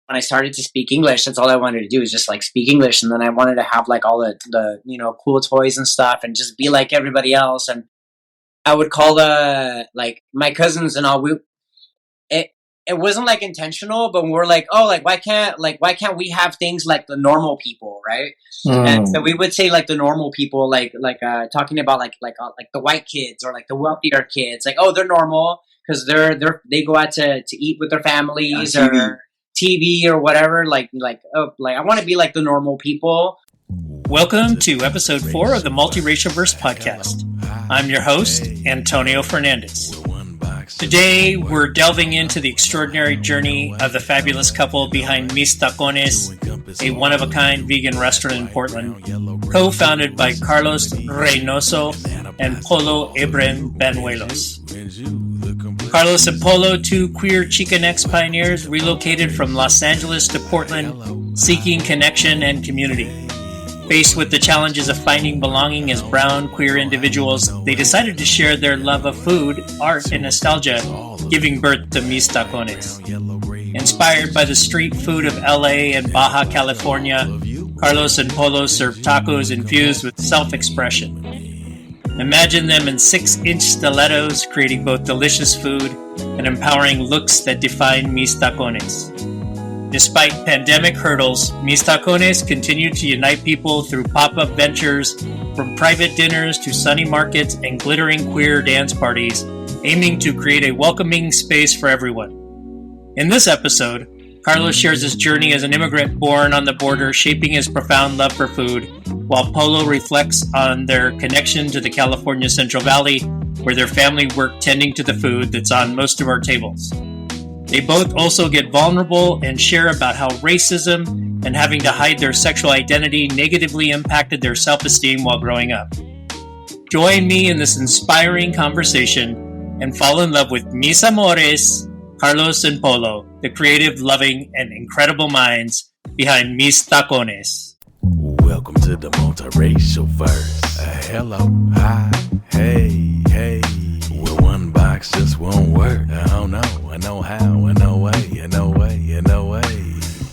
when I started to speak English, that's all I wanted to do is just like speak English. And then I wanted to have like all the cool toys and stuff and just be like everybody else. And I would call like my cousins and all. It wasn't like intentional, but we're like, oh, like why can't we have things like the normal people, right? And so we would say like the normal people, like talking about like the white kids or like the wealthier kids, like, oh, they're normal because they go out to eat with their families or TV or whatever. Like I want to be like the normal people. Welcome to episode 4 of the Multiracialverse Podcast. I'm your host, Antonio Fernandez. Today, we're delving into the extraordinary journey of the fabulous couple behind Mis Tacones, a one-of-a-kind vegan restaurant in Portland, co-founded by Carlos Reynoso and Polo Ebren Banuelos. Carlos and Polo, two queer Chicanx pioneers, relocated from Los Angeles to Portland, seeking connection and community. Faced with the challenges of finding belonging as brown, queer individuals, they decided to share their love of food, art, and nostalgia, giving birth to Mis Tacones. Inspired by the street food of LA and Baja California, Carlos and Polo serve tacos infused with self-expression. Imagine them in 6-inch stilettos, creating both delicious food and empowering looks that define Mis Tacones. Despite pandemic hurdles, Mis Tacones continue to unite people through pop-up ventures, from private dinners to sunny markets and glittering queer dance parties, aiming to create a welcoming space for everyone. In this episode, Carlos shares his journey as an immigrant born on the border, shaping his profound love for food, while Polo reflects on their connection to the California Central Valley, where their family worked tending to the food that's on most of our tables. They both also get vulnerable and share about how racism and having to hide their sexual identity negatively impacted their self-esteem while growing up. Join me in this inspiring conversation and fall in love with mis amores, Carlos and Polo, the creative, loving, and incredible minds behind Mis Tacones. Welcome to the Multiracialverse. Hello, hi, hey. Well, one box just won't work. I don't know, I know how, I know way.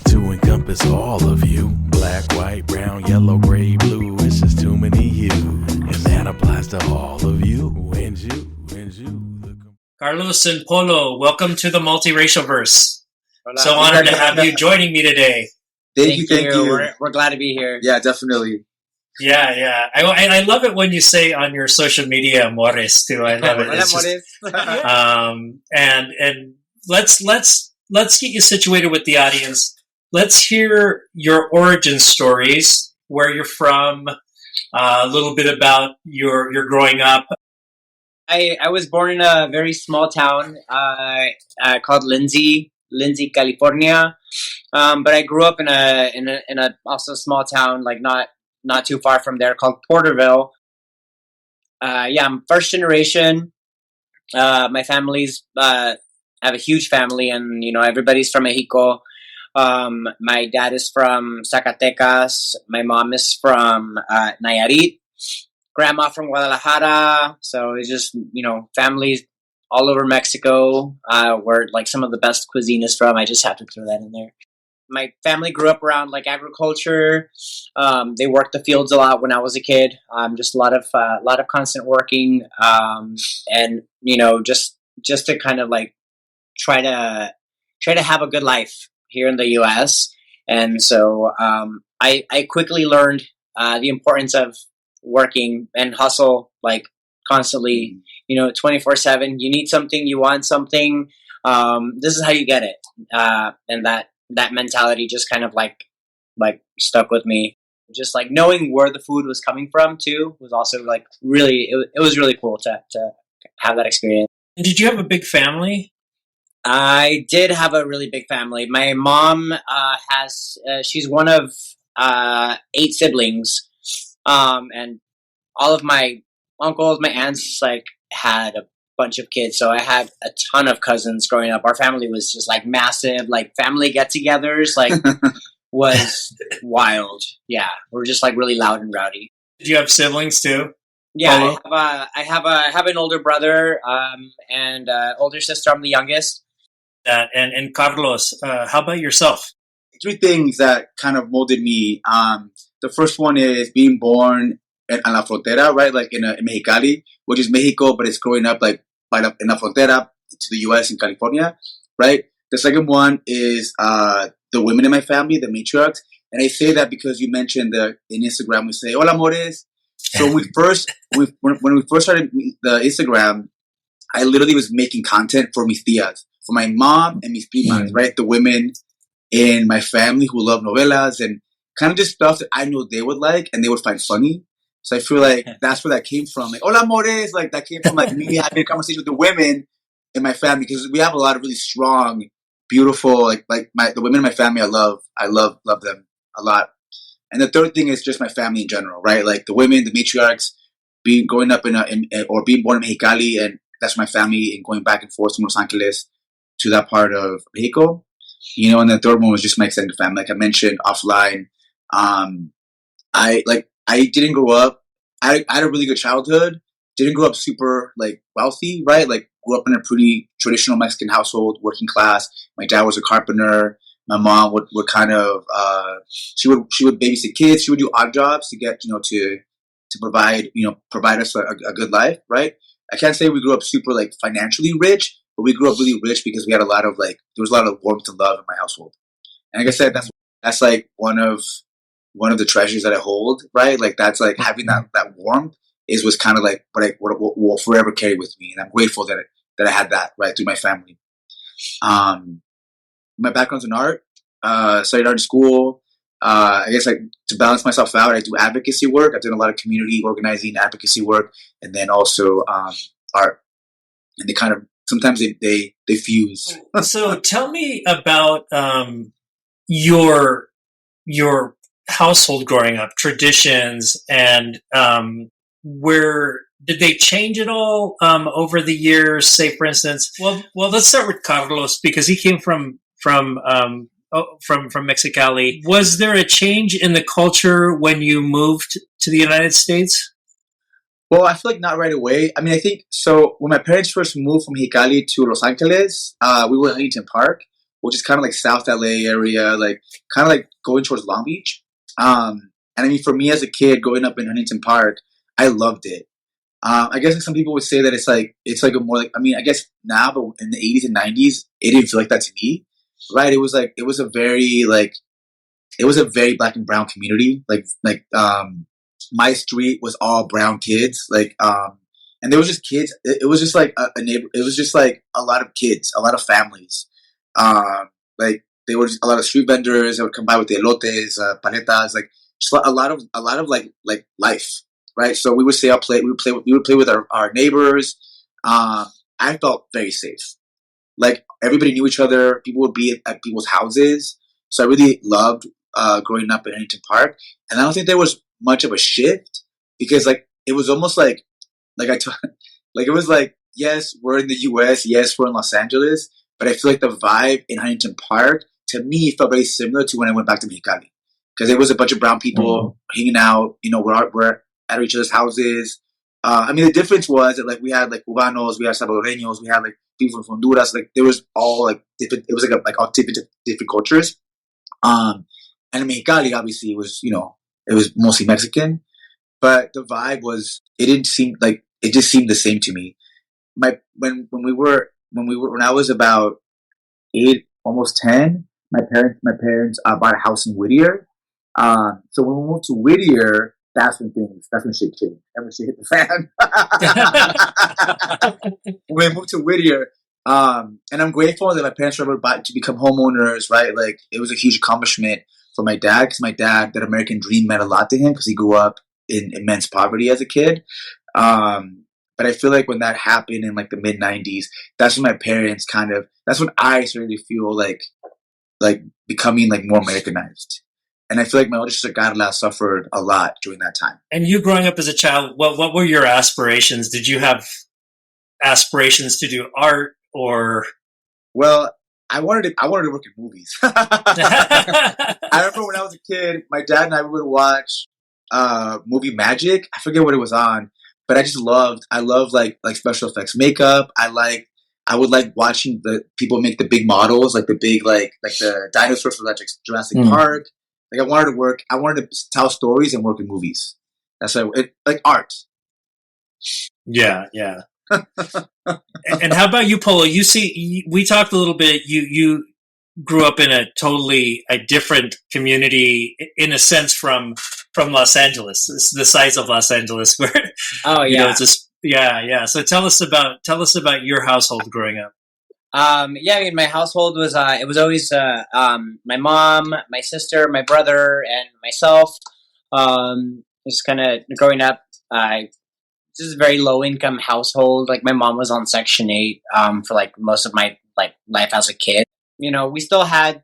To encompass all of you. Black, white, brown, yellow, gray, blue. It's just too many hues. And that applies to all of you. And you. Carlos and Polo, welcome to the Multiracialverse. Hola. So honored to have you joining me today. Thank you. We're glad to be here. Yeah, definitely. Yeah. I love it when you say on your social media amores too. I love it. It's just, and let's get you situated with the audience. Let's hear your origin stories, where you're from, a little bit about your growing up. I was born in a very small town called Lindsay, California. But I grew up in a also small town, like not too far from there, called Porterville. I'm first generation. My family's have a huge family, and everybody's from Mexico. My dad is from Zacatecas. My mom is from Nayarit. Grandma from Guadalajara. So it's just families all over Mexico, where like some of the best cuisine is from. I just have to throw that in there. My family grew up around like agriculture. They worked the fields a lot when I was a kid. Just a lot of constant working, and just to kind of like try to have a good life here in the U.S. And so I quickly learned the importance of working and hustle, like constantly, 24/7. You need something, you want something. This is how you get it, and that mentality just kind of like stuck with me. Just like knowing where the food was coming from too was also like really, it was really cool to have that experience. And did you have a big family? I did have a really big family. My mom she's one of 8 siblings, and all of my uncles, my aunts, like had a bunch of kids. So I had a ton of cousins growing up. Our family was just like massive, like family get-togethers, like was wild. Yeah, we're just like really loud and rowdy. Did you have siblings too? Yeah, I have an older brother and older sister. I'm the youngest. And Carlos, how about yourself? three things that kind of molded me. The first one is being born in La Frontera, right? Like in Mexicali, which is Mexico, but it's growing up like in La Frontera to the U.S. in California, right? The second one is the women in my family, the matriarchs. And I say that because you mentioned in Instagram, we say, hola, amores. So when we first started the Instagram, I literally was making content for mis tias, for my mom and mis primas, right? The women in my family who love novelas and kind of just stuff that I know they would like and they would find funny. So I feel like that's where that came from. Like, hola, amores. Like, that came from like me having a conversation with the women in my family, because we have a lot of really strong, beautiful, the women in my family. I love them a lot. And the third thing is just my family in general, right? Like the women, the matriarchs, growing up or being born in Mexicali, and that's my family, and going back and forth from Los Angeles to that part of Mexico, And the third one was just my extended family, like I mentioned offline. I didn't grow up. I had a really good childhood. Didn't grow up super like wealthy, right? Like grew up in a pretty traditional Mexican household, working class. My dad was a carpenter. My mom would kind of she would babysit kids. She would do odd jobs to get to provide us a good life, right? I can't say we grew up super like financially rich, but we grew up really rich because we had a lot of there was a lot of warmth and love in my household. And like I said, that's like one of the treasures that I hold, right? Like that's like having that warmth was kind of like what will forever carry with me, and I'm grateful that I had that right through my family. My background's in art. Studied art in school. I guess like to balance myself out, I do advocacy work. I've done a lot of community organizing, advocacy work, and then also art. And they kind of sometimes they fuse. So tell me about your household growing up, traditions, and where did they change at all over the years? Say, for instance, well, let's start with Carlos because he came from Mexicali. Was there a change in the culture when you moved to the United States? Well, I feel like not right away. I mean, I think so. When my parents first moved from Mexicali to Los Angeles, we were in Huntington Park, which is kind of like South LA area, like kind of like going towards Long Beach. And I mean, for me as a kid growing up in Huntington Park, I loved it. I guess like some people would say that it's like a more like, I mean, I guess now, but in the 80s and 90s, it didn't feel like that to me, right? It was a very black and brown community. My street was all brown kids, and there was just kids. It was just like a neighbor. It was just like a lot of kids, a lot of families. There were a lot of street vendors that would come by with the elotes, paletas, like just a lot of like life, right? So we would stay out, we would play with our neighbors. I felt very safe. Like everybody knew each other. People would be at people's houses. So I really loved growing up in Huntington Park. And I don't think there was much of a shift because like it was almost like it was like, yes, we're in the US, yes, we're in Los Angeles, but I feel like the vibe in Huntington Park to me felt very similar to when I went back to Mexicali, because it was a bunch of brown people hanging out, we're at each other's houses. I mean, the difference was that like we had like Cubanos, we had Salvadoreños, we had like people from Honduras, like there was all like different, it was like all different cultures. And in Mexicali, obviously it was, it was mostly Mexican, but the vibe was, it just seemed the same to me. When I was about 8, almost 10, my parents bought a house in Whittier. So when we moved to Whittier, that's when shit changed. When shit hit the fan. When we moved to Whittier, and I'm grateful that my parents were able to become homeowners, right? Like it was a huge accomplishment for my dad, because my dad, that American dream meant a lot to him because he grew up in immense poverty as a kid. But I feel like when that happened in like the mid 90s, that's when my parents that's when I started to feel like becoming like more Americanized. And I feel like my older sister Carla suffered a lot during that time. And you growing up as a child, what were your aspirations? Did you have aspirations to do art or? Well, I wanted to work in movies. I remember when I was a kid, my dad and I would watch movie Magic. I forget what it was on, but I love like special effects makeup. I like I would like watching the people make the big models, like the big, like the dinosaurs from Jurassic Park. Like I wanted to tell stories and work in movies. That's like art. Yeah, yeah. And how about you, Polo? You see, we talked a little bit. You grew up in a different community, in a sense, from Los Angeles. It's the size of Los Angeles, where it's just yeah. So tell us about your household growing up. I mean, my household was it was always my mom, my sister, my brother, and myself. Just kind of growing up. This is a very low income household. Like my mom was on Section 8 for like most of my like life as a kid. You know, we still had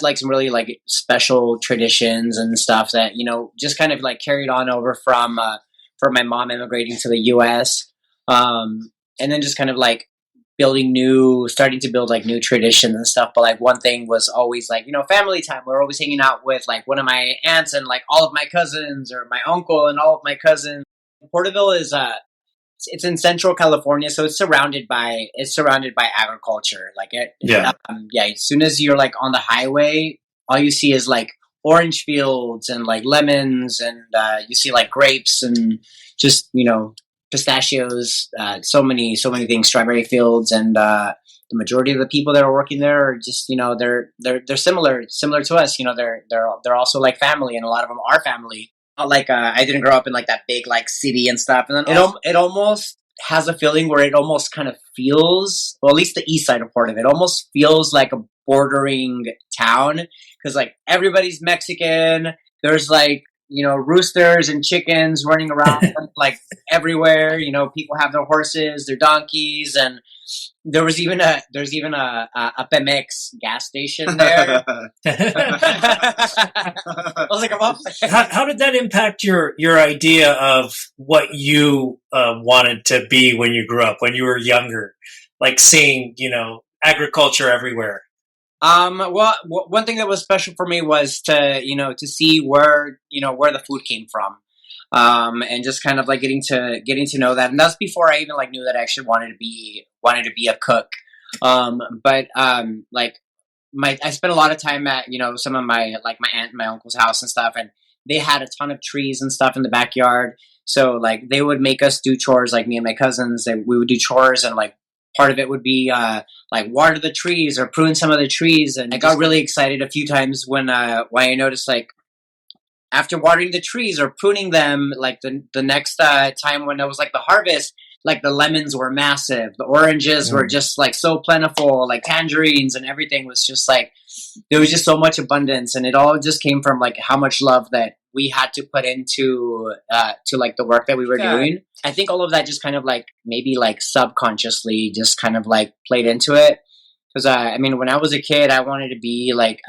like some really like special traditions and stuff that, you know, just kind of like carried on over from my mom immigrating to the US. And then just kind of like starting to build like new traditions and stuff. But like one thing was always like, you know, family time. We're always hanging out with like one of my aunts and like all of my cousins, or my uncle and all of my cousins. Porterville is it's in Central California, so it's surrounded by agriculture. Like as soon as you're like on the highway, all you see is like orange fields and like lemons, and you see like grapes and just, you know, pistachios, so many things, strawberry fields, and the majority of the people that are working there are just, you know, they're similar to us. You know, they're also like family, and a lot of them are family. Like I didn't grow up in like that big like city and stuff, and then it almost has a feeling where it almost kind of feels, well, at least the east side of Porterville, it almost feels like a bordering town, because like everybody's Mexican. There's like, you know, roosters and chickens running around like everywhere. You know, people have their horses, their donkeys, and there's even a Pemex gas station there. I was like, how did that impact your idea of what you wanted to be when you grew up, when you were younger, like seeing, you know, agriculture everywhere? Well, one thing that was special for me was to see where the food came from. And just kind of like getting to know that, and that's before I even like knew that I actually wanted to be a cook. But like I spent a lot of time at, you know, some of my like my aunt and my uncle's house and stuff, and they had a ton of trees and stuff in the backyard. So like they would make us do chores, like me and my cousins, and we would do chores, and like part of it would be like water the trees or prune some of the trees. And I got really excited a few times when I noticed, like, after watering the trees or pruning them, like the next time when it was like the harvest, like the lemons were massive, the oranges were just like so plentiful, like tangerines, and everything was just like, there was just so much abundance, and it all just came from like how much love that we had to put into to like the work that we were doing. I think all of that just kind of like maybe like subconsciously just kind of like played into it. Because I mean, when I was a kid, I wanted to be like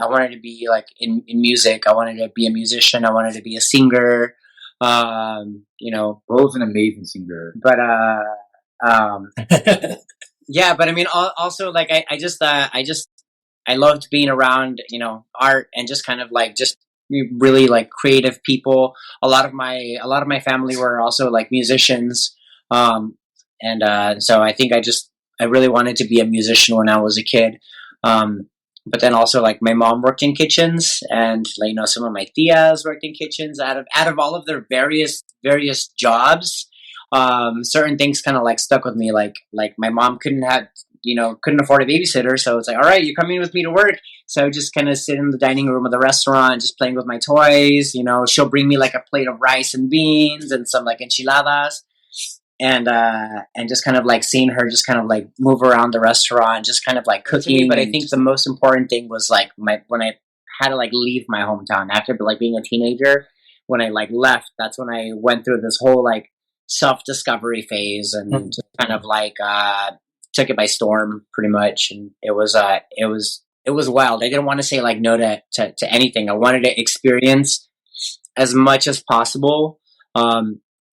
in music. I wanted to be a musician. I wanted to be a singer. You know, Bo's an amazing singer. But yeah. But I mean, also like I loved being around, you know, art and just kind of like just really like creative people. A lot of my family were also like musicians, and so I think I really wanted to be a musician when I was a kid. But then also like my mom worked in kitchens, and like, you know, some of my tias worked in kitchens. Out of all of their various jobs, certain things kind of like stuck with me. Like my mom couldn't afford a babysitter, so it's like, all right, you're coming with me to work. So I would just kind of sit in the dining room of the restaurant, just playing with my toys. You know, she'll bring me like a plate of rice and beans and some like enchiladas. And just kind of like seeing her just kind of like move around the restaurant, just kind of like cooking. But I think the most important thing was like when I had to like leave my hometown after like being a teenager. When I like left, that's when I went through this whole like self-discovery phase, and just kind of like took it by storm pretty much. And it was wild. I didn't want to say like no to anything. I wanted to experience as much as possible.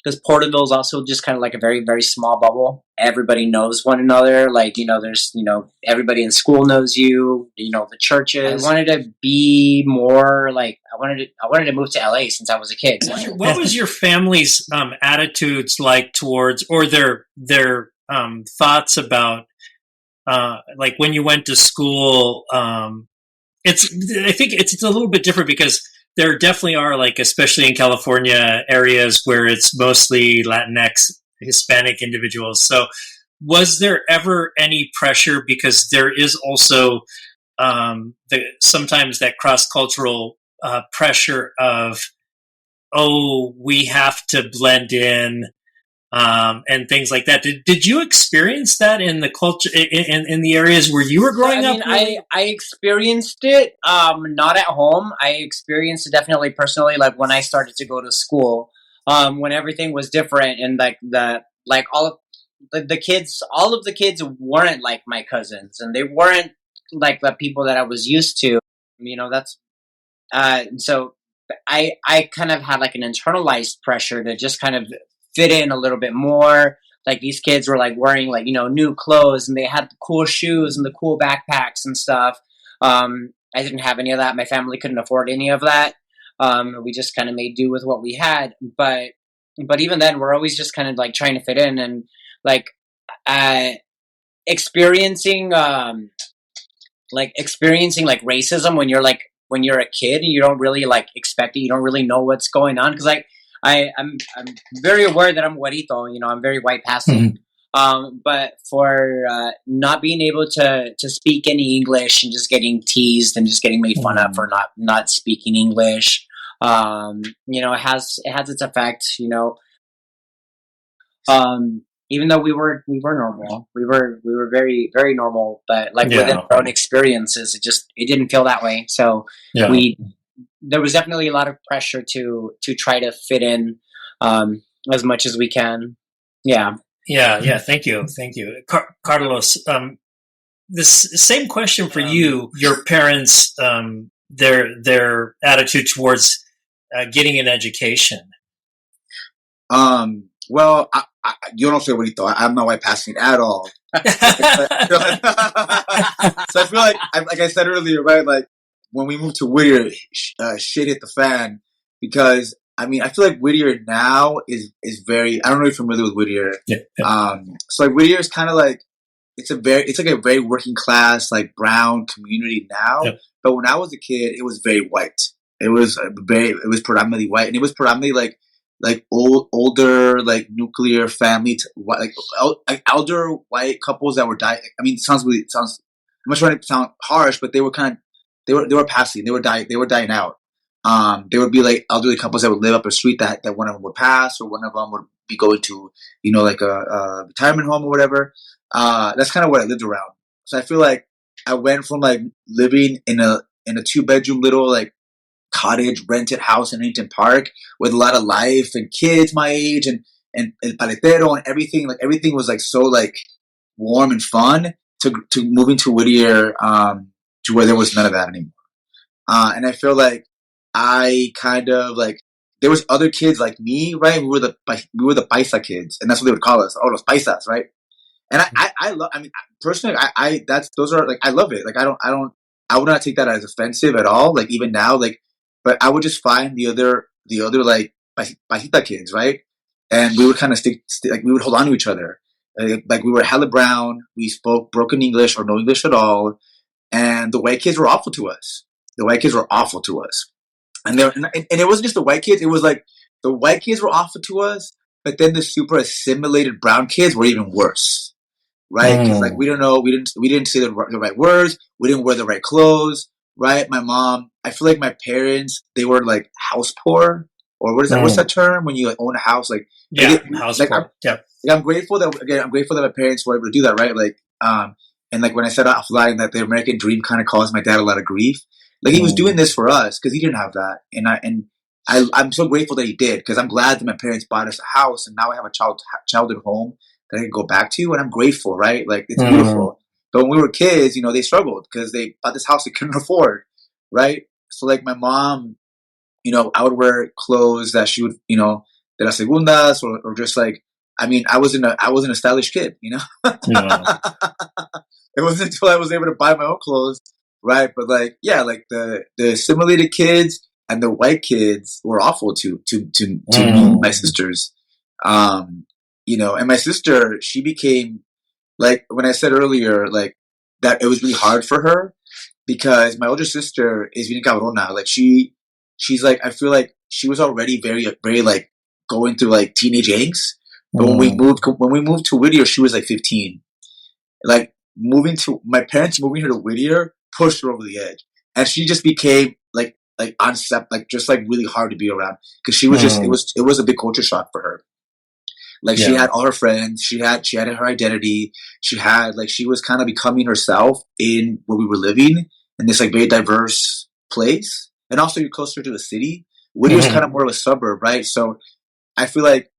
Because Porterville is also just kind of like a very, very small bubble. Everybody knows one another. Like, you know, there's, you know, everybody in school knows you, you know, the churches. I wanted to be more like, I wanted to move to LA since I was a kid. What was your family's attitudes like towards, or their thoughts about like when you went to school. I think it's a little bit different because there definitely are, like, especially in California, areas where it's mostly Latinx, Hispanic individuals. So was there ever any pressure, because there is also sometimes that cross-cultural pressure of, oh, we have to blend in, and things like that. Did you experience that in the culture, in the areas where you were growing up? I experienced it, not at home. I experienced it definitely personally, like when I started to go to school, when everything was different, and all of the kids weren't like my cousins, and they weren't like the people that I was used to. That's so I kind of had like an internalized pressure to just kind of fit in a little bit more. Like these kids were like wearing like, new clothes, and they had the cool shoes and the cool backpacks and stuff. I didn't have any of that. My family couldn't afford any of that. We just kind of made do with what we had. But even then, we're always just kind of like trying to fit in, and like experiencing like racism when you're a kid and you don't really like expect it. You don't really know what's going on, because I'm very aware that I'm güerito, I'm very white passing. But for not being able to speak any English and just getting teased and just getting made fun of for not speaking English, it has its effect, even though we were normal, we were very, very normal, but like within our own experiences, it didn't feel that way. So there was definitely a lot of pressure to try to fit in as much as we can. Yeah. Thank you, Carlos. This same question for you. Your parents, their attitude towards getting an education. Well, you don't say what you thought. I'm not white passing at all. So I feel like I said earlier, right? Like when we moved to Whittier, shit hit the fan, because I feel like Whittier now is very. I don't know if you're familiar with Whittier. So like Whittier is kind of like it's like a very working class, like brown community now. But when I was a kid, it was very white. It was predominantly white, and it was predominantly like older, like nuclear family, like elder white couples that were dying. It sounds. I'm not trying to sound harsh, but they were passing. They were dying out. There would be like elderly couples that would live up a street that one of them would pass, or one of them would be going to, like a retirement home or whatever. That's kind of what I lived around. So I feel like I went from like living in a 2-bedroom little like cottage rented house in Huntington Park with a lot of life and kids my age and paletero and everything. Like everything was like so like warm and fun, to moving to Whittier, to where there was none of that anymore. And I feel like I kind of like, there was other kids like me, right? We were the paisa kids, and that's what they would call us. Oh, los paisas, right? And I love. Personally, I love it. Like I would not take that as offensive at all. Like even now, like, but I would just find the other like paisita kids, right? And we would kind of like we would hold on to each other. Like we were hella brown. We spoke broken English or no English at all, and the white kids were awful to us. And it wasn't just the white kids. It was like the white kids were awful to us, but then the super assimilated brown kids were even worse, right? Because like we didn't say the right words. We didn't wear the right clothes, right? My mom, I feel like my parents, they were like house poor, or what is that? What's that term when you like own a house? Like house like, poor. I'm grateful that my parents were able to do that, right? Like and like when I said offline that the American dream kind of caused my dad a lot of grief. Like he was doing this for us because he didn't have that, and I'm so grateful that he did, because I'm glad that my parents bought us a house and now I have a childhood home that I can go back to, and I'm grateful, right? Like it's beautiful. But when we were kids, they struggled because they bought this house they couldn't afford, right? So like my mom, I would wear clothes that she would, de las segundas, or just like, I wasn't a stylish kid, It wasn't until I was able to buy my own clothes. Right, but like, yeah, like the assimilated kids and the white kids were awful to me, my sisters. And my sister, she became like when I said earlier, like that it was really hard for her because my older sister is being cabrona. Like she's like, I feel like she was already very like going through like teenage angst. But when we moved to Whittier, she was like 15. Like my parents moving her to Whittier pushed her over the edge, and she just became like unaccept, like just like really hard to be around because she was just it was a big culture shock for her. Like she had all her friends, she had her identity, she was kind of becoming herself in where we were living in this like very diverse place, and also you're closer to the city. Whittier's kind of more of a suburb, right? So I feel like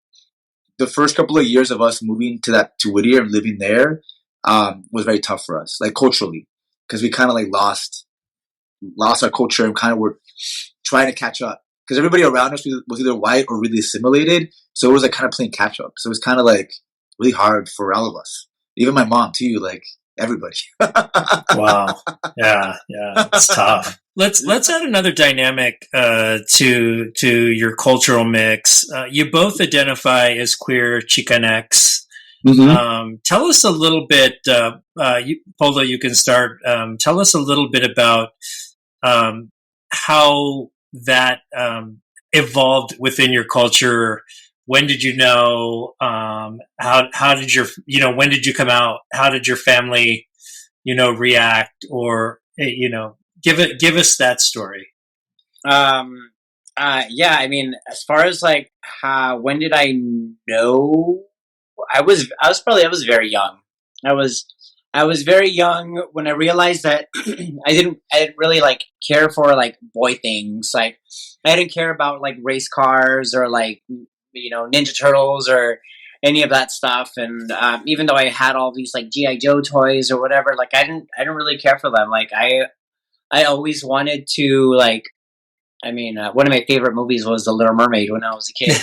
the first couple of years of us moving to Whittier and living there was very tough for us, like culturally, because we kind of like lost our culture and kind of were trying to catch up because everybody around us was either white or really assimilated. So it was like kind of playing catch up. So it was kind of like really hard for all of us, even my mom too, like everybody. Wow. Yeah. It's tough. Let's add another dynamic to your cultural mix. You both identify as queer Chicanx. Tell us a little bit, Polo, you can start. Tell us a little bit about how that evolved within your culture. When did you know? How did when did you come out? How did your family, react? Or give us that story. Yeah, I mean, as far as like when did I know? I was very young. I was very young when I realized that I didn't really like care for like boy things. Like I didn't care about like race cars or like Ninja Turtles or any of that stuff. And even though I had all these like G.I. Joe toys or whatever, like I didn't really care for them. Like I always wanted to like. I mean, one of my favorite movies was The Little Mermaid when I was a kid.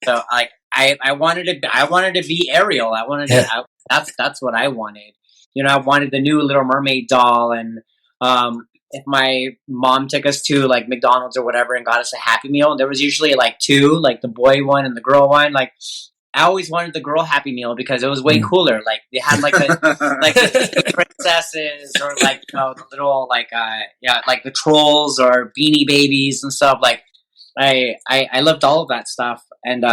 So like I wanted to be Ariel. I wanted to. That's what I wanted. I wanted the new Little Mermaid doll, and if my mom took us to like McDonald's or whatever and got us a Happy Meal, there was usually like two, like the boy one and the girl one. Like I always wanted the girl Happy Meal because it was way cooler. Like they had like the princesses or like the little like like the trolls or Beanie Babies and stuff. Like I loved all of that stuff, and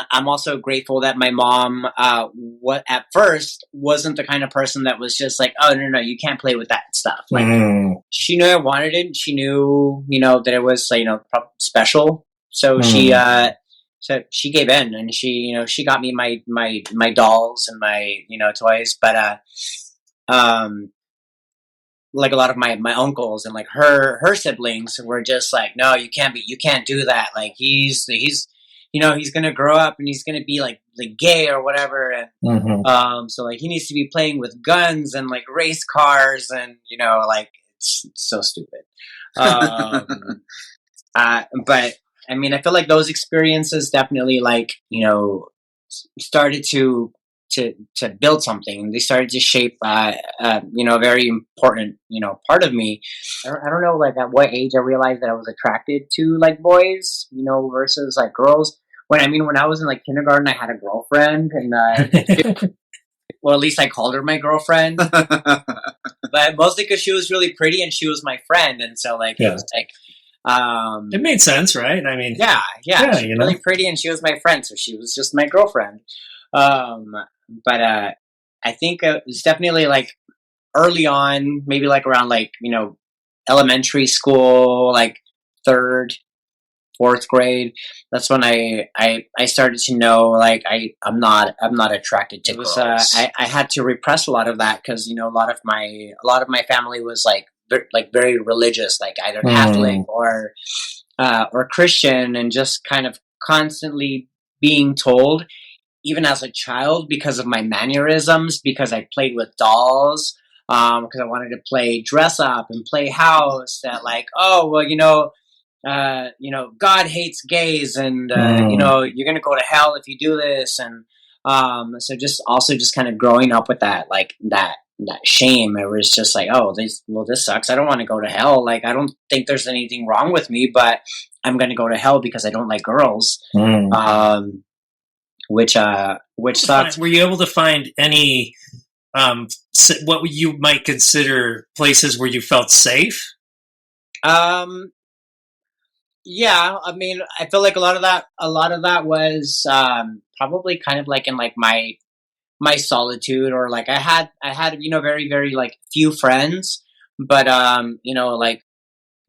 I'm also grateful that my mom, what at first wasn't the kind of person that was just like, oh no, you can't play with that stuff. Like she knew I wanted it. She knew, that it was, special. So she gave in, and she got me my dolls and my, toys. But, like a lot of my uncles and like her siblings were just like, no, you can't do that. Like he's going to grow up and he's going to be like gay or whatever. And, so like he needs to be playing with guns and like race cars and, like it's so stupid. But I mean, I feel like those experiences definitely like, started to build something. They started to shape, a very important, part of me. I don't know, like at what age I realized that I was attracted to like boys, versus like girls. When I was in like kindergarten, I had a girlfriend, and well, at least I called her my girlfriend, but mostly because she was really pretty and she was my friend, and so like it was like, it made sense, right? I mean, yeah, she was really pretty and she was my friend, so she was just my girlfriend. But I think it was definitely like early on, maybe like around like elementary school, like 3rd, 4th grade. That's when I started to know like I'm not attracted to girls. I had to repress a lot of that because a lot of my family was like very religious, like either Catholic or Christian, and just kind of constantly being told, even as a child, because of my mannerisms, because I played with dolls, because I wanted to play dress up and play house, that like, oh, well, God hates gays, and you're gonna go to hell if you do this, and so just kind of growing up with that, like that shame. It was just like, oh, this sucks. I don't want to go to hell. Like, I don't think there's anything wrong with me, but I'm gonna go to hell because I don't like girls. which sucked. Were you able to find any what you might consider places where you felt safe? Yeah, I mean, I feel like a lot of that was probably kind of like in like my solitude, or like I had very very like few friends, but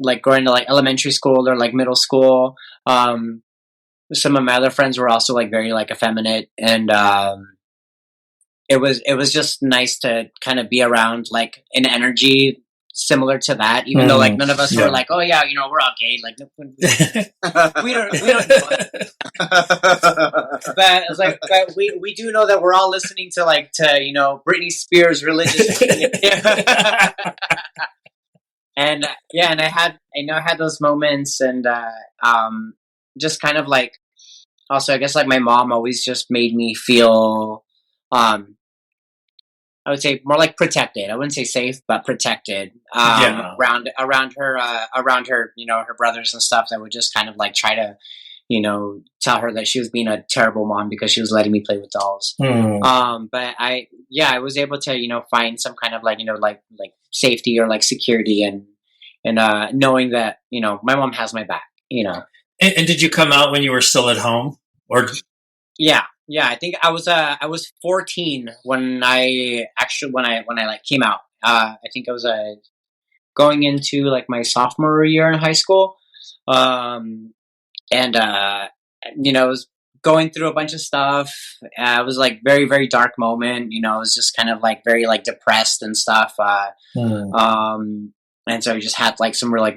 like going to like elementary school or like middle school, some of my other friends were also like very like effeminate, and it was just nice to kind of be around like an energy similar to that, even though like none of us were like, oh yeah, we're all gay, like we don't know it. But it's like, but we do know that we're all listening to Britney Spears religious and I had those moments, and just kind of like, also I guess like my mom always just made me feel I would say more like protected. I wouldn't say safe, but protected around her, her brothers and stuff that would just kind of like try to, tell her that she was being a terrible mom because she was letting me play with dolls. But I was able to, find some kind of like, like safety or like security, and knowing that, my mom has my back, And did you come out when you were still at home, or? Yeah, I think I was 14 when I like came out. I think I was going into like my sophomore year in high school, and I was going through a bunch of stuff. It was like very very dark moment. I was just kind of like very like depressed and stuff. And so I just had like some really,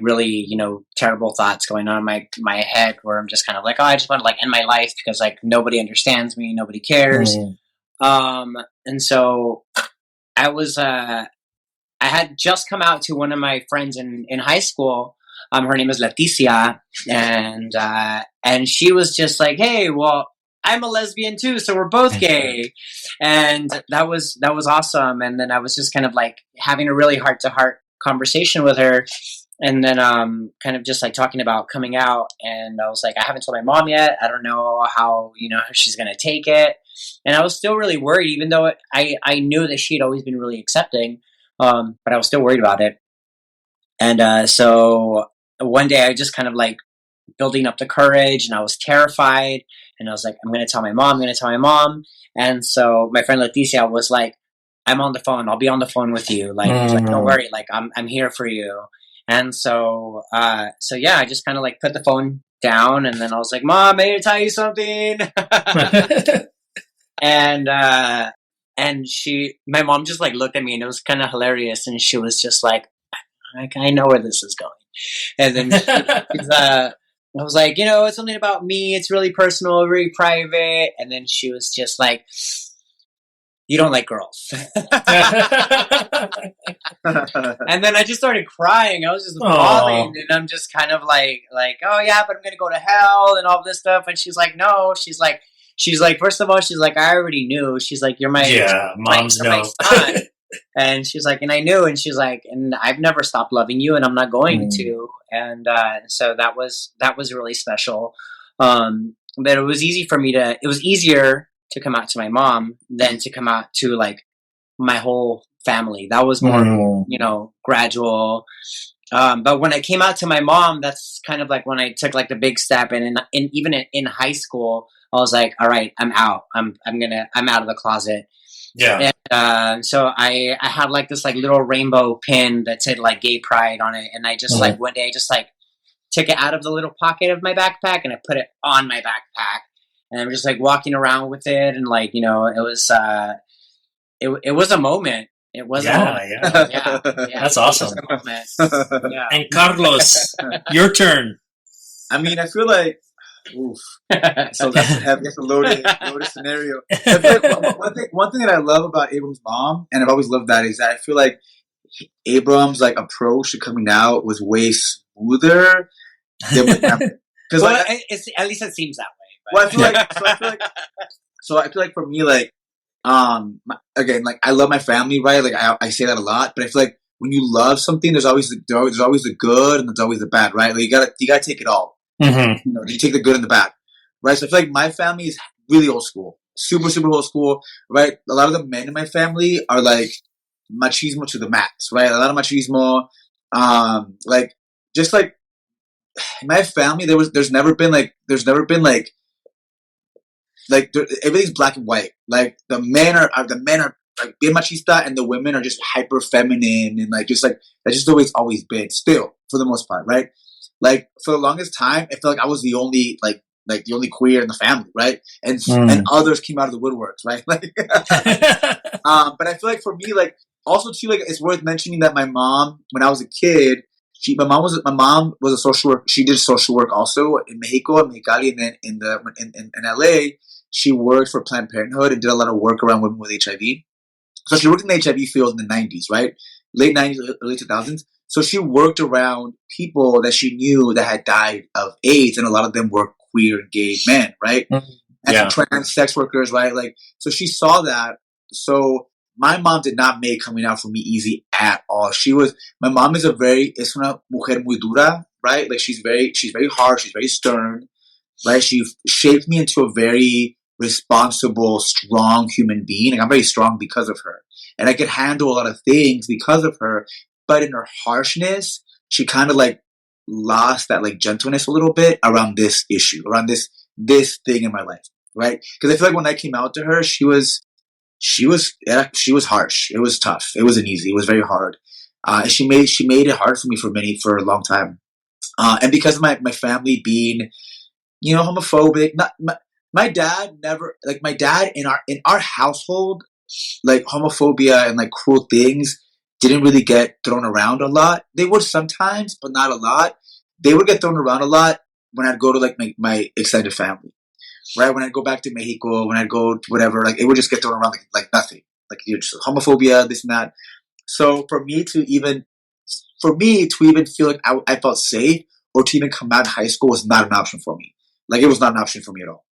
terrible thoughts going on in my head, where I'm just kind of like, oh, I just want to like end my life because like nobody understands me, nobody cares. And so I was, I had just come out to one of my friends in high school. Her name is Leticia, and she was just like, hey, well, I'm a lesbian too, so we're both gay. And that was awesome. And then I was just kind of like having a really heart-to-heart conversation with her, and then kind of just like talking about coming out, and I was like, I haven't told my mom yet. I don't know how she's gonna take it, and I was still really worried, even though I knew that she'd always been really accepting, but I was still worried about it. And so one day I just kind of like building up the courage, and I was terrified, and I was like, I'm gonna tell my mom. And so my friend Leticia was like, I'm on the phone. I'll be on the phone with you. Like don't worry. Like I'm here for you. And so yeah, I just kind of like put the phone down, and then I was like, Mom, I need to tell you something. And my mom just like looked at me, and it was kind of hilarious. And she was just like, I know where this is going. And then I was like, it's something about me. It's really personal, very private. And then she was just like, you don't like girls. And then I just started crying. I was just bawling, and I'm just kind of like, oh yeah, but I'm gonna go to hell and all this stuff. And she's like, no. She's like, first of all, she's like, I already knew. She's like, you're my moms know. My son. And she's like, and I knew. And she's like, and I've never stopped loving you, and I'm not going to. And so that was really special. But it was easier to come out to my mom than to come out to like my whole family. That was more, gradual. But when I came out to my mom, that's kind of like when I took like the big step. And even in high school, I was like, all right, I'm out. I'm out of the closet. Yeah. And so I had like this like little rainbow pin that said like gay pride on it. And I just like one day I just like took it out of the little pocket of my backpack, and I put it on my backpack. And I'm just like walking around with it, and like, it was it was a moment. It was a moment. Yeah. That's awesome. Yeah. And Carlos, your turn. I mean, I feel like, so that's a loaded scenario. I feel like one thing that I love about Abram's mom, and I've always loved that, is that I feel like Abram's like approach to coming out was way smoother than because at least it seems that way. Well, I feel like for me, like, again, like I love my family, right? Like I say that a lot, but I feel like when you love something, there's always the good and there's always the bad, right? Like you gotta take it all. You take the good and the bad, right? So I feel like my family is really old school. super, super old school, right? A lot of the men in my family are like machismo to the max, right? A lot of machismo, like just like in my family, there's never been everything's black and white. Like the men are like bien machista, and the women are just hyper feminine, and like that's just the way it's always been. Still, for the most part, right? Like for the longest time, I felt like I was the only like the only queer in the family, right? And others came out of the woodworks, right? Like, but I feel like for me, like also too, like it's worth mentioning that my mom, when I was a kid, my mom was a social work. She did social work also in Mexico, in Mexicali, and then in LA, she worked for Planned Parenthood and did a lot of work around women with HIV. So she worked in the HIV field in the 90s, right? Late 90s, early 2000s. So she worked around people that she knew that had died of AIDS, and a lot of them were queer and gay men, right? And trans sex workers, right? Like, so she saw that. So my mom did not make coming out for me easy at all. My mom is es una mujer muy dura, right? Like she's very harsh, she's very stern, right? She shaped me into a very responsible, strong human being. Like I'm very strong because of her. And I could handle a lot of things because of her. But in her harshness, she kind of like lost that like gentleness a little bit around this issue, around this thing in my life, right? Because I feel like when I came out to her, she was harsh. It was tough. It wasn't easy. It was very hard. And she made it hard for me for a long time. And because of my family being, homophobic, my dad never, like my dad in our household, like homophobia and like cruel things didn't really get thrown around a lot. They would sometimes, but not a lot. They would get thrown around a lot when I'd go to like my extended family, right? When I'd go back to Mexico, when I'd go to whatever, like it would just get thrown around like nothing. Like just homophobia, this and that. So for me to even feel like I felt safe or to even come out in high school was not an option for me. Like it was not an option for me at all.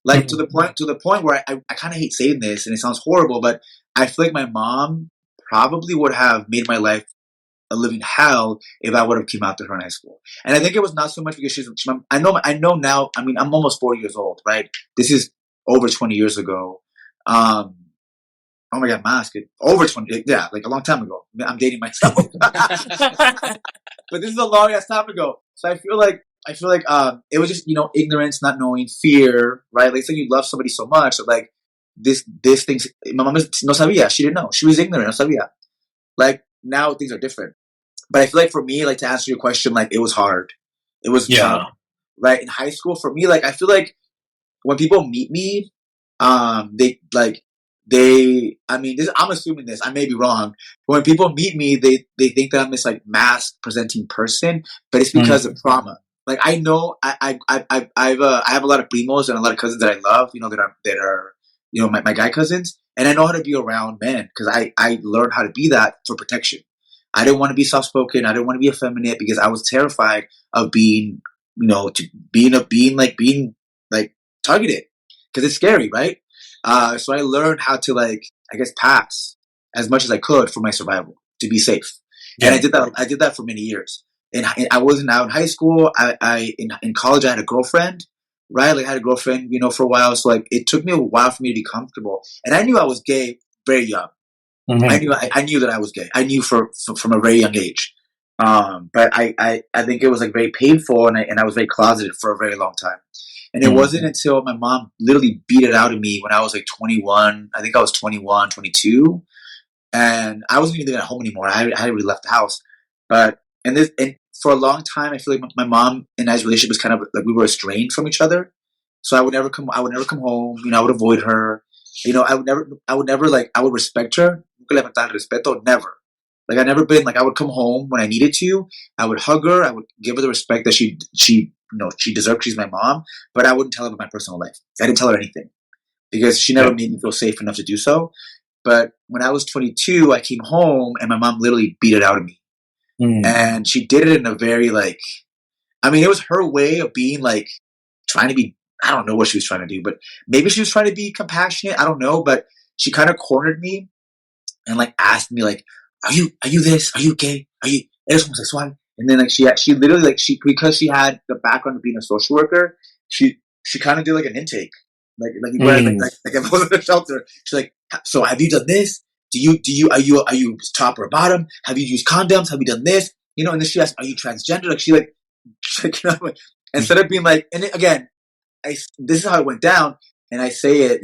Like to the point where I kind of hate saying this and it sounds horrible, but I feel like my mom probably would have made my life a living hell if I would have come out to her in high school. And I think it was not so much because I know now, I mean, I'm almost 40 years old, right? This is over 20 years ago. Oh my God, mask it. Over 20, yeah, like a long time ago. I'm dating myself. But this is a long ass time ago. So I feel like it was just, ignorance, not knowing, fear, right? Like, so you love somebody so much that like this thing, my mom no sabía, she didn't know. She was ignorant, no sabía. Like now things are different. But I feel like for me, like to answer your question, like it was hard. It was tough, right? In high school for me, like I feel like when people meet me, I'm assuming this, I may be wrong. But when people meet me, they think that I'm this like mask presenting person, but it's because of trauma. Like I know I have a lot of primos and a lot of cousins that I love, that are my guy cousins, and I know how to be around men because I learned how to be that for protection. I didn't want to be soft spoken. I didn't want to be effeminate because I was terrified of being targeted because it's scary, right? So I learned how to pass as much as I could for my survival to be safe. Yeah. And I did that for many years. And I wasn't out in high school. In college, I had a girlfriend, right? Like I had a girlfriend, for a while. So like it took me a while for me to be comfortable. And I knew I was gay very young. Mm-hmm. I knew that I was gay. I knew from a very young age. But I think it was like very painful, and I was very closeted for a very long time. And it wasn't until my mom literally beat it out of me when I was like 21. I think I was 21, 22. And I wasn't even living at home anymore. I had already left the house. And for a long time, I feel like my mom and I's relationship was kind of like we were estranged from each other. So I would never come home. I would avoid her. I would respect her. Never. Like I never been like, I would come home when I needed to. I would hug her. I would give her the respect that she deserved. She's my mom, but I wouldn't tell her about my personal life. I didn't tell her anything because she never made me feel safe enough to do so. But when I was 22, I came home and my mom literally beat it out of me. And she did it in a very it was her way of being like trying to be, I don't know what she was trying to do, but maybe she was trying to be compassionate. I don't know, but she kind of cornered me and like asked me like, are you this? Are you gay? Are you eres homosexual? And then like she literally because she had the background of being a social worker, she kind of did like an intake. like if I was in a shelter. She's like, so have you done this? Are you top or bottom? Have you used condoms? Have you done this? And then she asked, are you transgender? Like instead of being like, and again, this is how it went down. And I say it,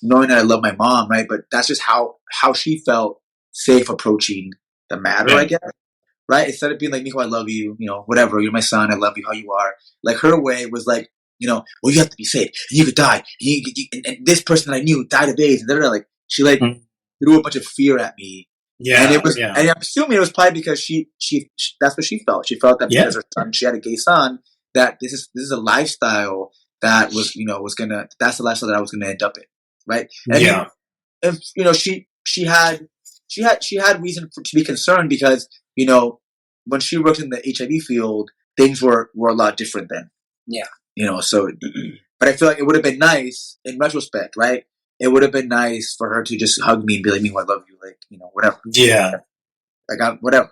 knowing that I love my mom, right? But that's just how she felt safe approaching the matter, I guess. Right? Instead of being like, Nico, I love you, whatever, you're my son, I love you how you are. Like her way was like, well, you have to be safe. You could die. And this person that I knew died of AIDS. And like she like threw a bunch of fear at me. Yeah. And it was, and I'm assuming it was probably because she that's what she felt. She felt that because her son, she had a gay son, that this is a lifestyle that was, that's the lifestyle that I was gonna end up in. Right. And she had reason to be concerned because, when she worked in the HIV field, things were a lot different then. Yeah. So, but I feel like it would have been nice in retrospect, right? It would have been nice for her to just hug me and be like, "Me, I love you," like, whatever. Yeah. Like, whatever.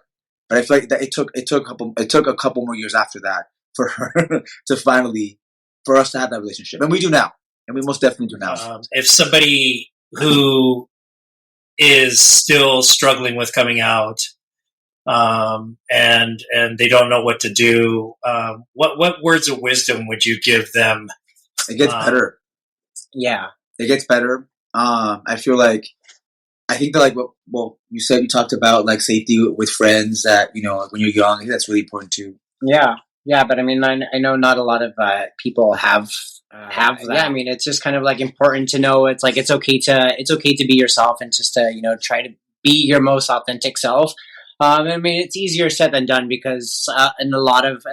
But I feel like that it took a couple more years after that for her to finally, for us to have that relationship. And we do now. And we most definitely do now. If somebody who is still struggling with coming out, and they don't know what to do, what words of wisdom would you give them? It gets better. Yeah, it gets better. I feel like, I think that like, well, you said you talked about like safety with friends that, when you're young. I think that's really important too. Yeah. But I mean, I know not a lot of people have that. Yeah, I mean, it's just kind of like important to know. It's like it's okay to be yourself and just to try to be your most authentic self. I mean, it's easier said than done because in a lot of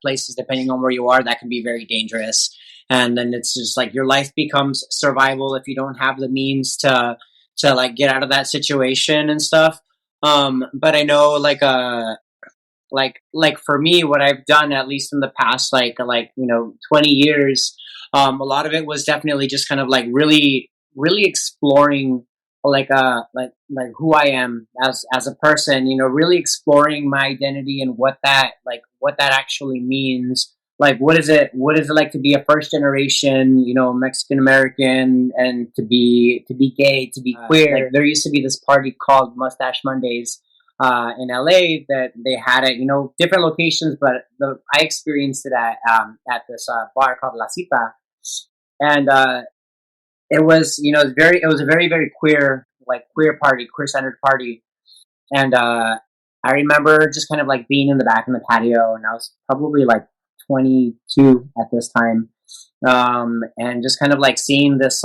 places, depending on where you are, that can be very dangerous. And then it's just like your life becomes survival if you don't have the means to like get out of that situation and stuff. But I know like for me, what I've done, at least in the past, 20 years, a lot of it was definitely just kind of like really, really exploring like who I am as a person, really exploring my identity and what that actually means. Like, what is it like to be a first generation, Mexican American, and to be gay, to be queer? Like, there used to be this party called Mustache Mondays in LA that they had at different locations, but I experienced it at this bar called La Cita, and it was it was a very, very queer party, queer centered party, and I remember just kind of like being in the back in the patio, and I was probably like 22 at this time, and just kind of like seeing this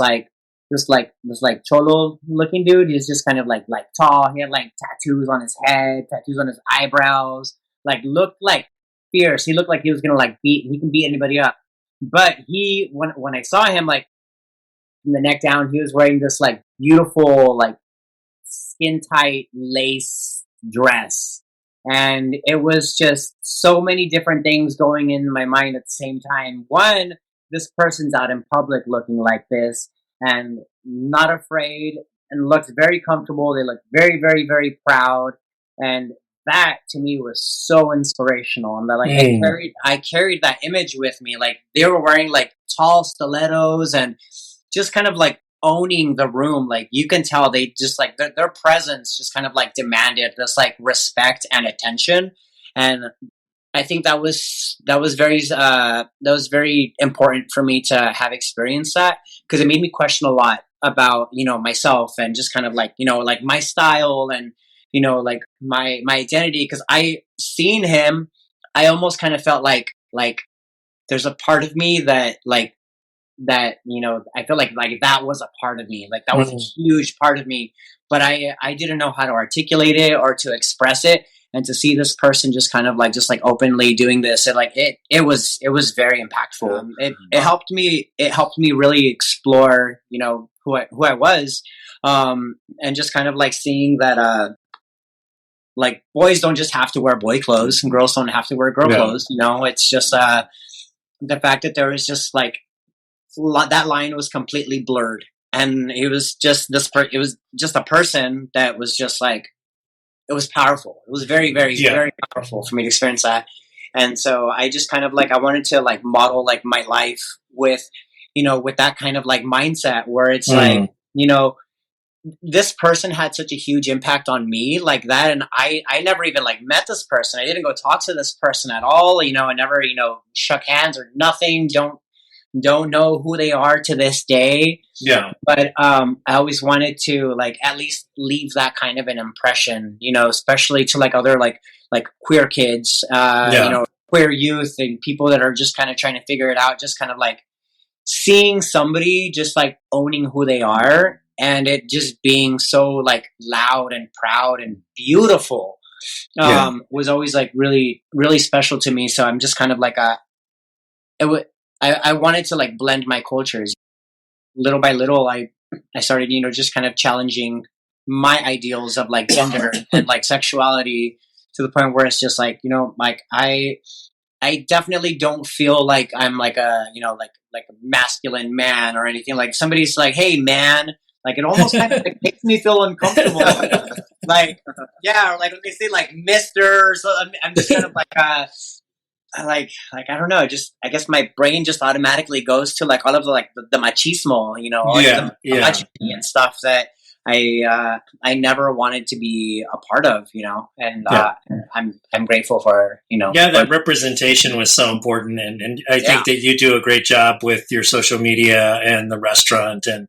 cholo looking dude. He's just kind of like tall. He had like tattoos on his head, tattoos on his eyebrows, like looked like fierce. He looked like he was gonna he can beat anybody up. But when I saw him, like from the neck down, he was wearing this like beautiful like skin tight lace dress. And it was just so many different things going in my mind at the same time. One, this person's out in public looking like this and not afraid and looks very comfortable. They look very, very, very proud. And that to me was so inspirational. And like I carried that image with me. Like they were wearing like tall stilettos and just kind of like owning the room. Like you can tell they just like their presence just kind of like demanded this like respect and attention. And I think that was very important for me to have experienced that, because it made me question a lot about myself and just kind of like like my style and like my identity. Because seeing him, I almost kind of felt like there's a part of me that I feel like that was a part of me, like that was a huge part of me, but I didn't know how to articulate it or to express it. And to see this person just kind of like openly doing this, and like it was very impactful. It helped me really explore who I was, and just kind of like seeing that like boys don't just have to wear boy clothes and girls don't have to wear girl clothes. It's just the fact that there was just like that line was completely blurred, and it was just it was just a person that was just like, it was powerful. It was very, very, very powerful for me to experience that. And so I just kind of like, I wanted to like model like my life with with that kind of like mindset where it's like, this person had such a huge impact on me like that. And I never even like met this person. I didn't go talk to this person at all. I never, shook hands or nothing. Don't know who they are to this day. Yeah. But I always wanted to like at least leave that kind of an impression, especially to like other like queer kids, queer youth and people that are just kind of trying to figure it out, just kind of like seeing somebody just like owning who they are and it just being so like loud and proud and beautiful was always like really, really special to me. So I'm just kind of like I wanted to like blend my cultures. Little by little, I started, just kind of challenging my ideals of like gender and like sexuality to the point where it's just like, like I definitely don't feel like I'm like a, like a masculine man or anything. Like somebody's like, hey man, like it almost kind of like, makes me feel uncomfortable. Like, yeah, or like when they say like Mr. So I'm just kind of like, like I don't know, just I guess my brain just automatically goes to like all of the like the machismo, all the misogyny and stuff that I never wanted to be a part of, and I'm grateful for that representation was so important, and I think that you do a great job with your social media and the restaurant, and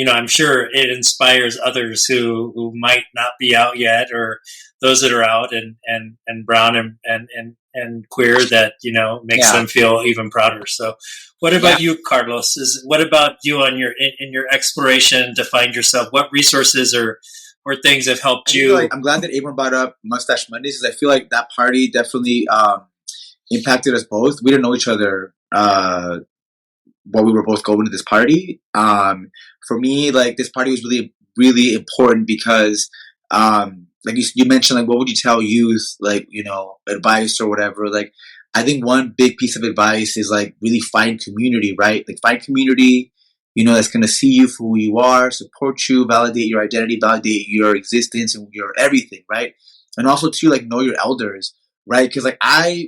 I'm sure it inspires others who might not be out yet, or those that are out and brown and queer, that makes them feel even prouder. So what about you, Carlos? What about you on your in your exploration to find yourself? What resources or things have helped you? Like, I'm glad that Abram brought up Mustache Mondays, because I feel like that party definitely impacted us both. We didn't know each other while we were both going to this party. For me, like, this party was really, really important because like you mentioned, like, what would you tell youth, like, advice or whatever? Like, I think one big piece of advice is like really find community, right? Like find community, that's going to see you for who you are, support you, validate your identity, validate your existence and your everything, right? And also to like know your elders, right? Because like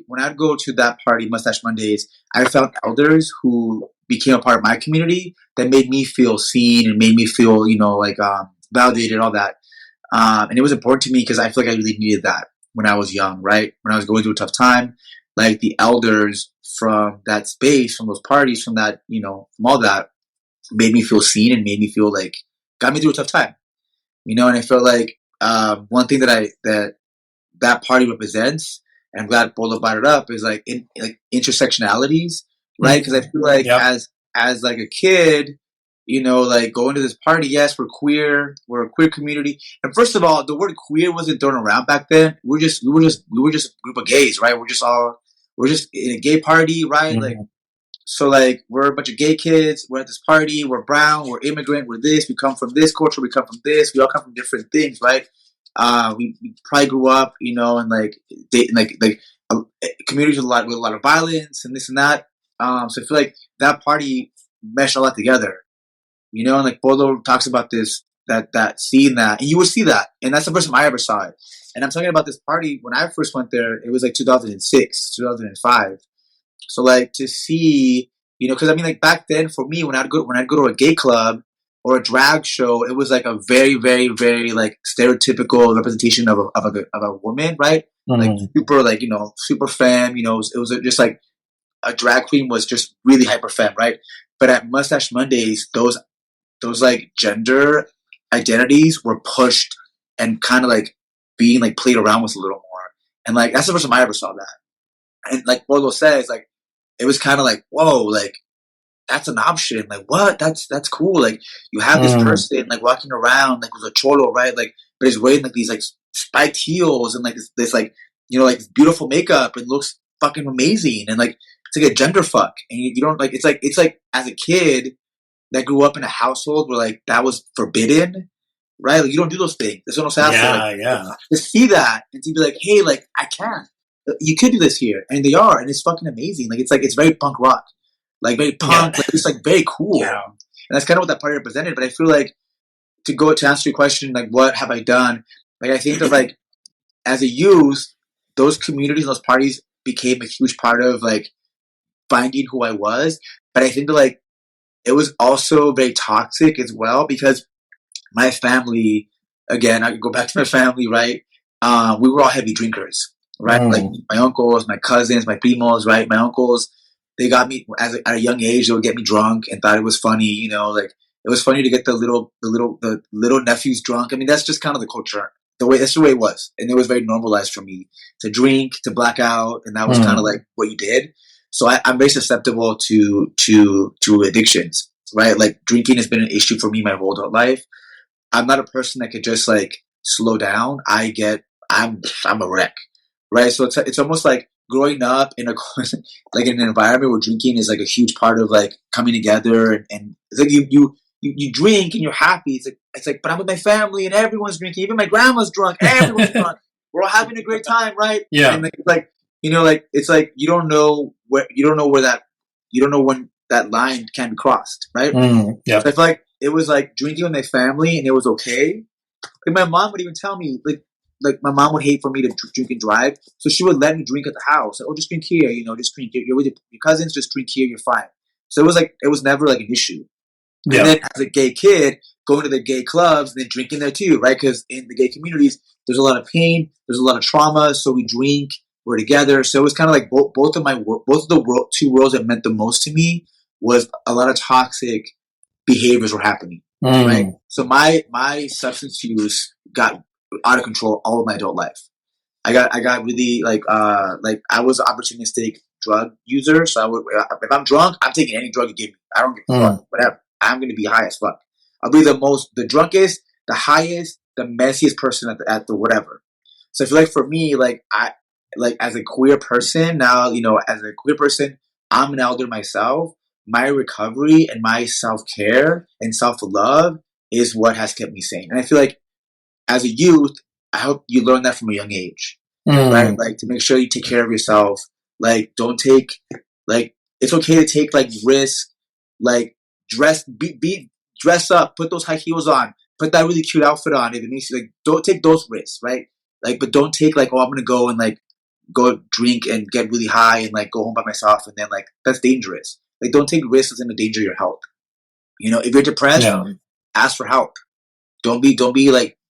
when I'd go to that party, Mustache Mondays, I found elders who became a part of my community that made me feel seen and made me feel, like validated, all that. And it was important to me because I feel like I really needed that when I was young, right? When I was going through a tough time, like the elders from that space, from those parties, from that, from all that, made me feel seen and made me feel like, got me through a tough time, and I felt like one thing that party represents, and I'm glad Polo brought it up, is like like intersectionalities, right? Because I feel like as like a kid, like going to this party, yes, we're queer, we're a queer community. And first of all, the word queer wasn't thrown around back then. We were just a group of gays, right? We're just in a gay party, right? Like, so like we're a bunch of gay kids, we're at this party, we're brown, we're immigrant, we're this, we come from this culture, we come from this, we all come from different things, right? We probably grew up, in like communities with a lot of violence and this and that. So I feel like that party meshed a lot together. And like Polo talks about this, that scene, that, and you would see that. And that's the first time I ever saw it. And I'm talking about this party, when I first went there, it was like 2006, 2005. So like to see, because I mean, like back then for me, when I'd go to a gay club or a drag show, it was like a very, very, very like stereotypical representation of a woman, right? Like super, like, super femme, it was just like a drag queen was just really hyper femme, right? But at Mustache Mondays, those like gender identities were pushed and kind of like being like played around with a little more. And like, that's the first time I ever saw that. And like Polo says, like, it was kind of like, whoa, like, that's an option. Like, what? That's cool. Like, you have this person like walking around like with a cholo, right? Like, but he's wearing like these like spiked heels and like this like, like beautiful makeup and looks fucking amazing. And like, it's like a gender fuck. And you don't like, it's like as a kid that grew up in a household where like that was forbidden, right? Like, you don't do those things. There's no sound. To see that and to be like, hey, like, I can. You could do this here, and they are, and it's fucking amazing. Like, it's very punk rock, like very punk. Like, it's like very cool, and that's kind of what that party represented. But I feel like to answer your question, like, what have I done? Like, I think that like as a youth, those communities, those parties became a huge part of like finding who I was. But I think that like it was also very toxic as well because my family, again, I could go back to my family, right? We were all heavy drinkers, right? Like my uncles, my cousins, my primos, right? My uncles, they got me at a young age. They would get me drunk and thought it was funny, like it was funny to get the little nephews drunk. I mean, that's just kind of the culture, that's the way it was, and it was very normalized for me to drink, to black out, and that was kind of like what you did. So I'm very susceptible to addictions, right? Like drinking has been an issue for me my whole adult life. I'm not a person that could just like slow down. I'm a wreck, right? So it's almost like growing up in like in an environment where drinking is like a huge part of like coming together, and it's like you drink and you're happy. It's like, but I'm with my family and everyone's drinking. Even my grandma's drunk. Everyone's drunk. We're all having a great time, right? Yeah. And it's like you don't know when that line can be crossed, right? Yeah. So I feel like it was like drinking with my family and it was okay. Like my mom would even tell me, like my mom would hate for me to drink and drive, so she would let me drink at the house. Like, oh, just drink here, just drink. You're with your cousins, just drink here, you're fine. So it was never like an issue. Yeah. And then as a gay kid, going to the gay clubs and then drinking there too, right? Because in the gay communities, there's a lot of pain, there's a lot of trauma, so we drink, we're together. So it was kind of like both of the two worlds that meant the most to me was a lot of toxic behaviors were happening, right? So my substance use got out of control all of my adult life. I got really like I was an opportunistic drug user. So if I'm drunk, I'm taking any drug you give me. I don't give a fuck, whatever. I'm gonna be high as fuck. I'll be the drunkest, the highest, the messiest person at the whatever. So I feel like for me, as a queer person now, I'm an elder myself. My recovery and my self-care and self-love is what has kept me sane. And I feel like as a youth, I hope you learn that from a young age, right? Like to make sure you take care of yourself. Like don't take, it's okay to take risks, dress up, put those high heels on, put that really cute outfit on. If it makes you don't take those risks, right? But don't take I'm gonna go and go drink and get really high and go home by myself and then that's dangerous. Don't take risks that's gonna endanger your health. If you're depressed, ask for help. Don't be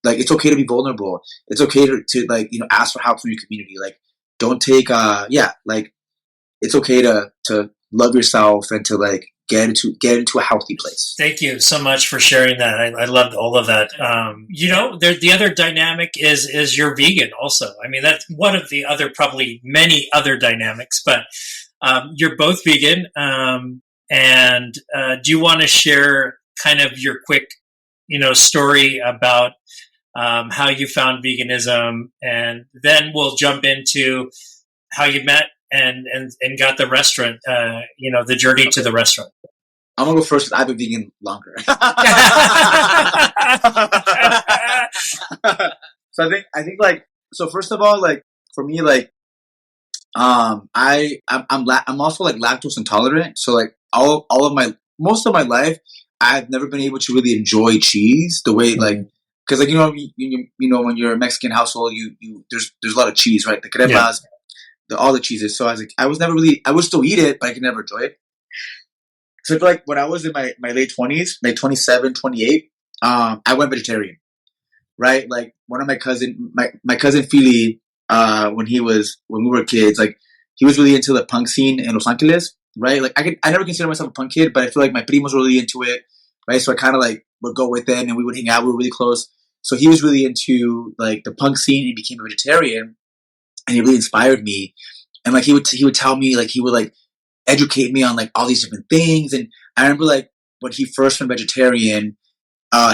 it's okay to be vulnerable. It's okay to ask for help from your community. Don't take it's okay to love yourself and to get into a healthy place. Thank you so much for sharing that. I loved all of that. The other dynamic is you're vegan also. I mean, that's one of the other, probably many other dynamics, but you're both vegan. And do you want to share kind of your quick, story about how you found veganism? And then we'll jump into how you met and got the restaurant, the journey to the restaurant. I'm gonna go first. I've been vegan longer. So I think so first of all, for me, I'm also lactose intolerant. So most of my life, I've never been able to really enjoy cheese the way because when you're a Mexican household, there's a lot of cheese, right? The cremas, all the cheeses. So I would still eat it, but I could never enjoy it. So I feel when I was in my late 20s, 27, 28, I went vegetarian, right? One of my cousin Philly, when we were kids, he was really into the punk scene in Los Angeles, right? I never considered myself a punk kid, but I feel my primos were really into it, right? So I kind of would go with them and we would hang out. We were really close. So he was really into the punk scene. He became a vegetarian and he really inspired me. And he would tell me, he would educate me on all these different things. And I remember when he first went vegetarian,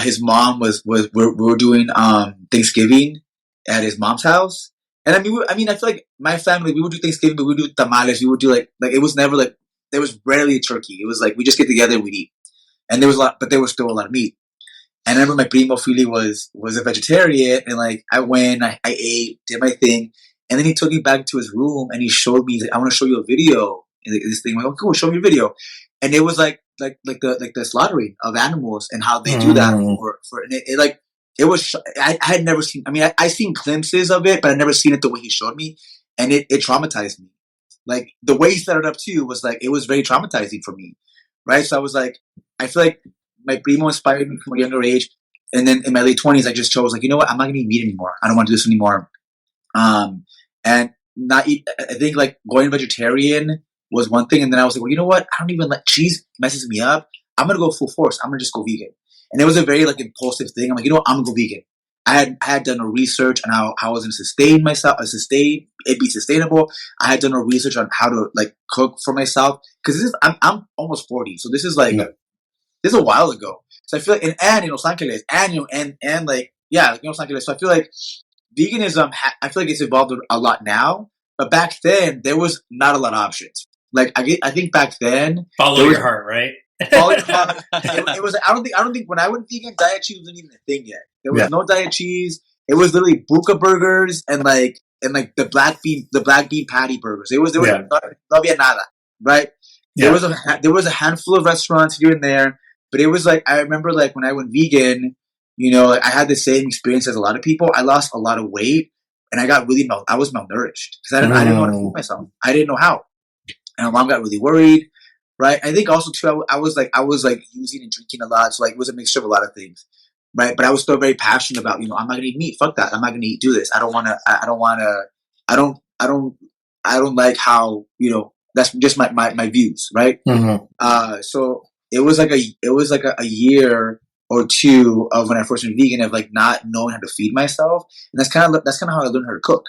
his mom we were doing Thanksgiving at his mom's house. And I feel my family, we would do Thanksgiving, but we would do tamales. We would do it was never there was rarely a turkey. It was we just get together and we'd eat. And there was still a lot of meat. And I remember my primo Philly was a vegetarian, and I went, I ate, did my thing, and then he took me back to his room and he showed me, I want to show you a video. And this thing, I'm like, oh, cool, show me a video. And it was the slaughtering of animals and how they do that I had never seen. I seen glimpses of it, but I never seen it the way he showed me, and it traumatized me. The way he set it up too was it was very traumatizing for me, right? So I was like, I feel like my primo inspired me from a younger age. And then in my late 20s, I just chose like, you know what? I'm not going to eat meat anymore. I don't want to do this anymore. And not eat, I think like going vegetarian was one thing. And then I was like, well, you know what? I don't even like cheese messes me up. I'm going to go full force. I'm going to just go vegan. And it was a very like impulsive thing. I'm like, you know what? I'm going to go vegan. I had done a research on how I was going to sustain myself, it'd be sustainable. I had done a research on how to like cook for myself. Cause I'm almost 40. So this is like, this is a while ago. So I feel like, and in Los Angeles, and like, yeah, like in Los Angeles. So I feel like veganism, I feel like it's evolved a lot now, but back then there was not a lot of options. Like I think back then, follow your heart, right? Follow your heart. It was. I don't think when I went vegan, diet cheese wasn't even a thing yet. There was no diet cheese. It was literally buca burgers and the black bean patty burgers. There was no había nada, right? Yeah. There was a handful of restaurants here and there, but it was like I remember like when I went vegan, you know, I had the same experience as a lot of people. I lost a lot of weight, and I got really I was malnourished because I didn't know how to feed myself. I didn't know how, and my mom got really worried. Right. I think also too, I was like using and drinking a lot. So like it was a mixture of a lot of things. Right. But I was still very passionate about, you know, I'm not going to eat meat. Fuck that. I'm not going to do this. I don't like how, you know, that's just my views. Right. Mm-hmm. So it was like a year or two of when I first went vegan of like not knowing how to feed myself. And that's kind of how I learned how to cook.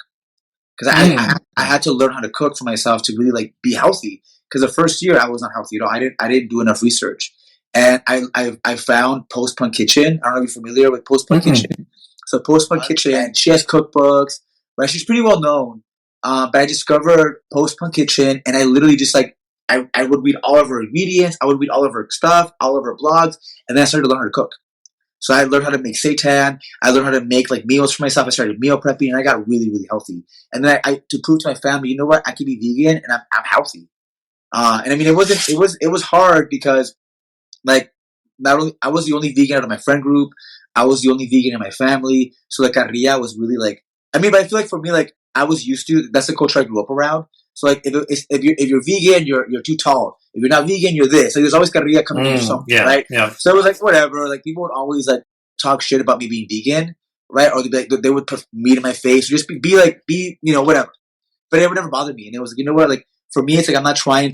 Cause I had to learn how to cook for myself to really like be healthy. Because the first year I was not healthy at all. I didn't do enough research, and I found Post Punk Kitchen. I don't know if you're familiar with Post Punk Kitchen. So Post Punk Kitchen, she has cookbooks. Right, she's pretty well known. But I discovered Post Punk Kitchen, and I literally just like I would read all of her ingredients. I would read all of her stuff, all of her blogs, and then I started to learn how to cook. So I learned how to make seitan. I learned how to make like meals for myself. I started meal prepping, and I got really, really healthy. And then I to prove to my family, you know what, I can be vegan, and I'm healthy. And I mean, it was hard because like not only I was the only vegan out of my friend group, I was the only vegan in my family. So like carrilla was really like, I mean, but I feel like for me, like I was used to, that's the culture I grew up around. So like if you're vegan, you're too tall. If you're not vegan, you're this. Like there's always carrilla coming in something, right? Yeah. So it was like whatever. Like people would always like talk shit about me being vegan, right? Or they would put meat in my face, or just be you know, whatever. But it would never bother me. And it was like, you know what, like. For me, it's like I'm not trying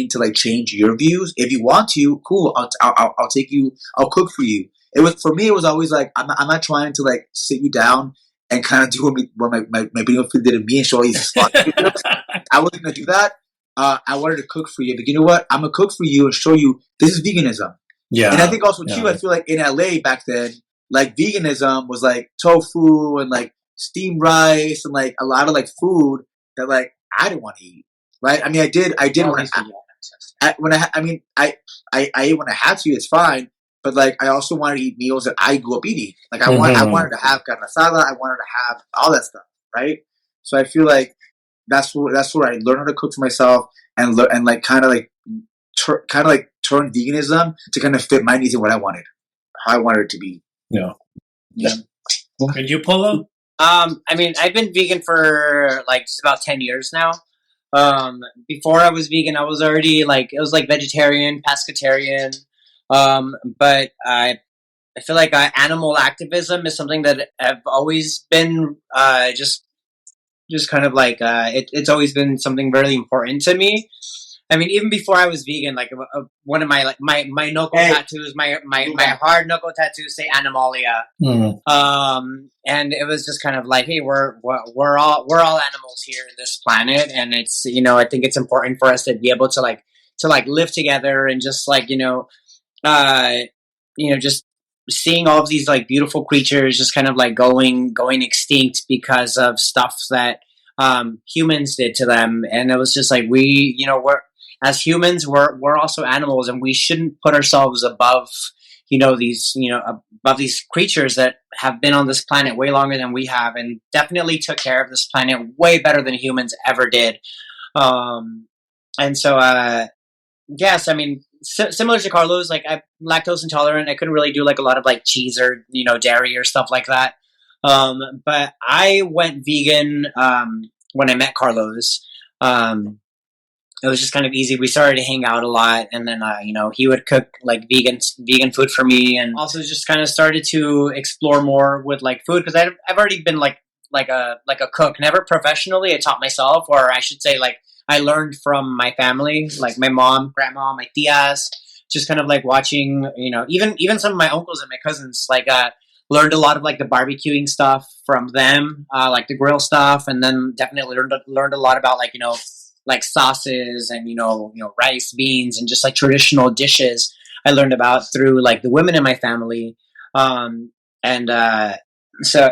to change your views. If you want to, cool. I'll take you. I'll cook for you. It was for me. It was always like I'm not trying to like sit you down and kind of do what my video did to me and show you spot. I wasn't gonna do that. I wanted to cook for you, but you know what? I'm gonna cook for you and show you this is veganism. Yeah, and I think also too. I feel like in LA back then, like veganism was like tofu and like steamed rice and like a lot of like food that like. I didn't want to eat, right? I mean, I did when I ate when I had to. It's fine, but like I also wanted to eat meals that I grew up eating. Like I wanted to have carne asada. I wanted to have all that stuff, right? So I feel like that's where I learned how to cook for myself and like kind of like turn veganism to kind of fit my needs and what I wanted, how I wanted it to be. Yeah. And you, Polo? I mean, I've been vegan for like just about 10 years now. Before I was vegan, I was already like, it was like vegetarian, pescatarian. But I feel like animal activism is something that I've always been, just kind of like, it's always been something really important to me. I mean, even before I was vegan, like one of my like my knuckle tattoos, my hard knuckle tattoos say Animalia, and it was just kind of like, hey, we're all animals here in this planet, and it's, you know, I think it's important for us to be able to live together and just like, just seeing all of these like beautiful creatures just kind of like going extinct because of stuff that humans did to them, and it was just like we're as humans, we're also animals, and we shouldn't put ourselves above, above these creatures that have been on this planet way longer than we have, and definitely took care of this planet way better than humans ever did. And so, yes, I mean, similar to Carlos, like I'm lactose intolerant. I couldn't really do like a lot of like cheese or, dairy or stuff like that. But I went vegan when I met Carlos. it was just kind of easy. We started to hang out a lot, and then he would cook like vegan food for me, and also just kind of started to explore more with like food because I've already been like a cook, never professionally. I taught myself, or I should say like I learned from my family, like my mom, grandma, my tias, just kind of like watching, even some of my uncles and my cousins, like learned a lot of like the barbecuing stuff from them, like the grill stuff, and then definitely learned a lot about like sauces and rice, beans, and just like traditional dishes I learned about through like the women in my family. And so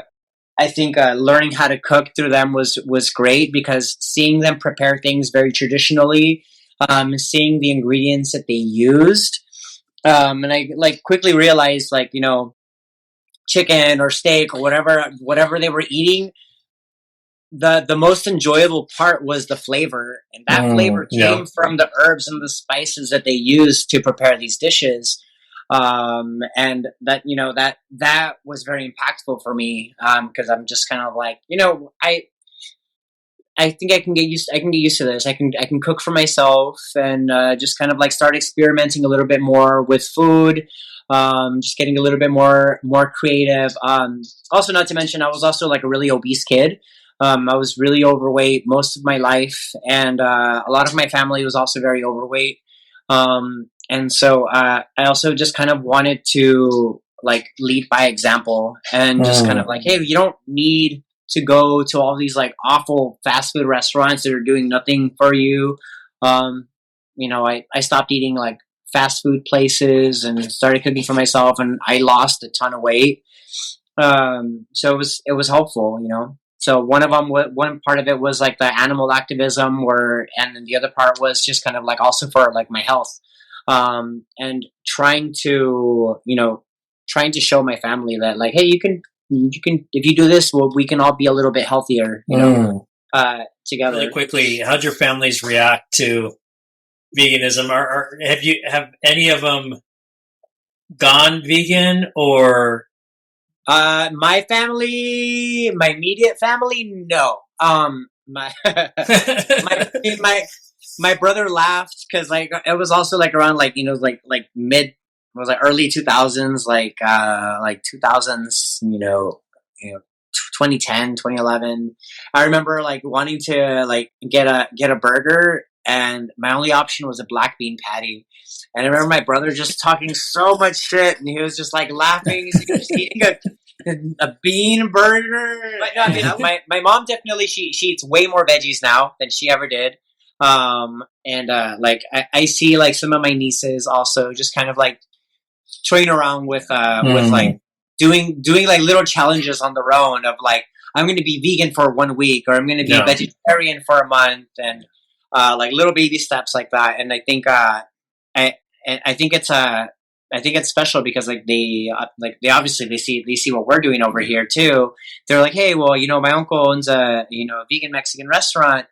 I think learning how to cook through them was great because seeing them prepare things very traditionally, seeing the ingredients that they used, and I like quickly realized like chicken or steak or whatever they were eating. The most enjoyable part was the flavor, and that flavor came from the herbs and the spices that they used to prepare these dishes. And that was very impactful for me, because I'm just kind of like, I think I can get used to this. I can cook for myself and just kind of like start experimenting a little bit more with food. Just getting a little bit more creative. Also, not to mention, I was also like a really obese kid. I was really overweight most of my life, and a lot of my family was also very overweight. And so I also just kind of wanted to like lead by example and just kind of like, hey, you don't need to go to all these like awful fast food restaurants that are doing nothing for you. I stopped eating like fast food places and started cooking for myself, and I lost a ton of weight. So it was helpful, So one part of it was like the animal activism, and then the other part was just kind of like also for like my health, and trying to show my family that like, hey, you can if you do this, well, we can all be a little bit healthier, together. Really quickly, how'd your families react to veganism? Or have any of them gone vegan my immediate family, no. My my brother laughed because like it was also like around like like mid, it was like early 2000s, like 2000s, 2010, 2011. I remember like wanting to like get a burger, and my only option was a black bean patty. And I remember my brother just talking so much shit, and he was just like laughing. He was eating a bean burger. But no, I mean, my mom definitely she eats way more veggies now than she ever did. And like I see like some of my nieces also just kind of like toying around with like doing like little challenges on their own of like, I'm going to be vegan for 1 week, or I'm going to be vegetarian for a month, and like little baby steps like that. And I think I think it's special because like they obviously they see what we're doing over here too. They're like, hey, well, my uncle owns a vegan Mexican restaurant.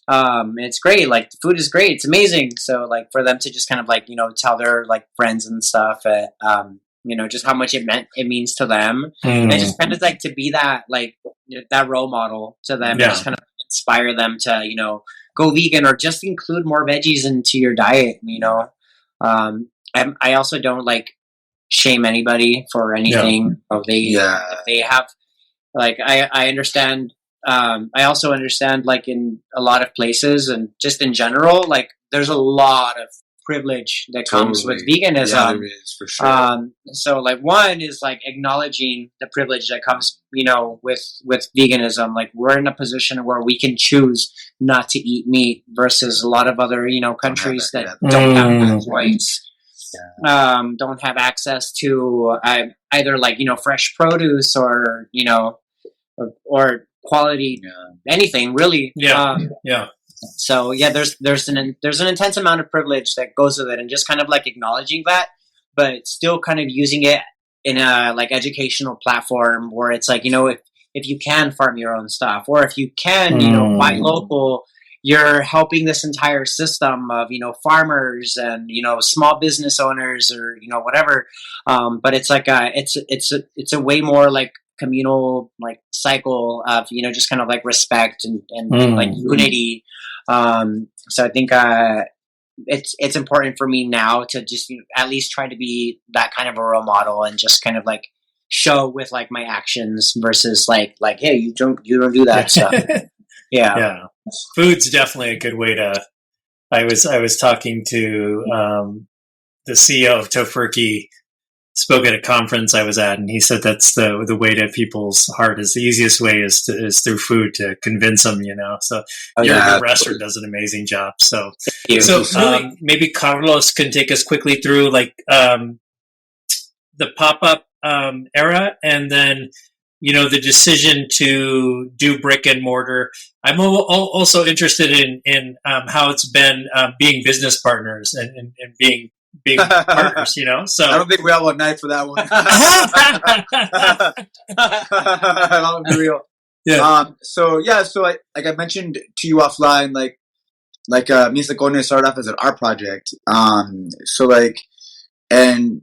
It's great. Like the food is great. It's amazing. So like for them to just kind of like, tell their like friends and stuff, just how much it means to them. And just kind of like to be that, like that role model to them, and just kind of inspire them to, go vegan or just include more veggies into your diet, I also don't like shame anybody for anything. If they have, like, I understand. I also understand, like, in a lot of places and just in general, like, there's a lot of privilege that comes with veganism. Yeah, there is, for sure. So, like, one is, like, acknowledging the privilege that comes, with veganism. Like, we're in a position where we can choose not to eat meat versus a lot of other, countries that don't have that choice. Don't have access to either, like, fresh produce or, or quality anything really. So there's an intense amount of privilege that goes with it, and just kind of like acknowledging that, but still kind of using it in a like educational platform where it's like, if you can farm your own stuff, or if you can buy local, you're helping this entire system of farmers and small business owners, or whatever. But it's like it's a way more like communal like cycle of just kind of like respect and like unity, So I think it's important for me now to just at least try to be that kind of a role model and just kind of like show with like my actions versus like hey, you don't do that stuff. Yeah, food's definitely a good way to. I was talking to the CEO of Tofurky, spoke at a conference I was at, and he said that's the way to people's heart is the easiest way is through food to convince them, So your restaurant does an amazing job. So maybe Carlos can take us quickly through like the pop-up era, and then the decision to do brick and mortar. I'm also interested in how it's been being business partners and being partners, So I don't think we have one night for that one. I'll be real. Yeah. So like I mentioned to you offline, like Mis Tacones started off as an art project. So like, and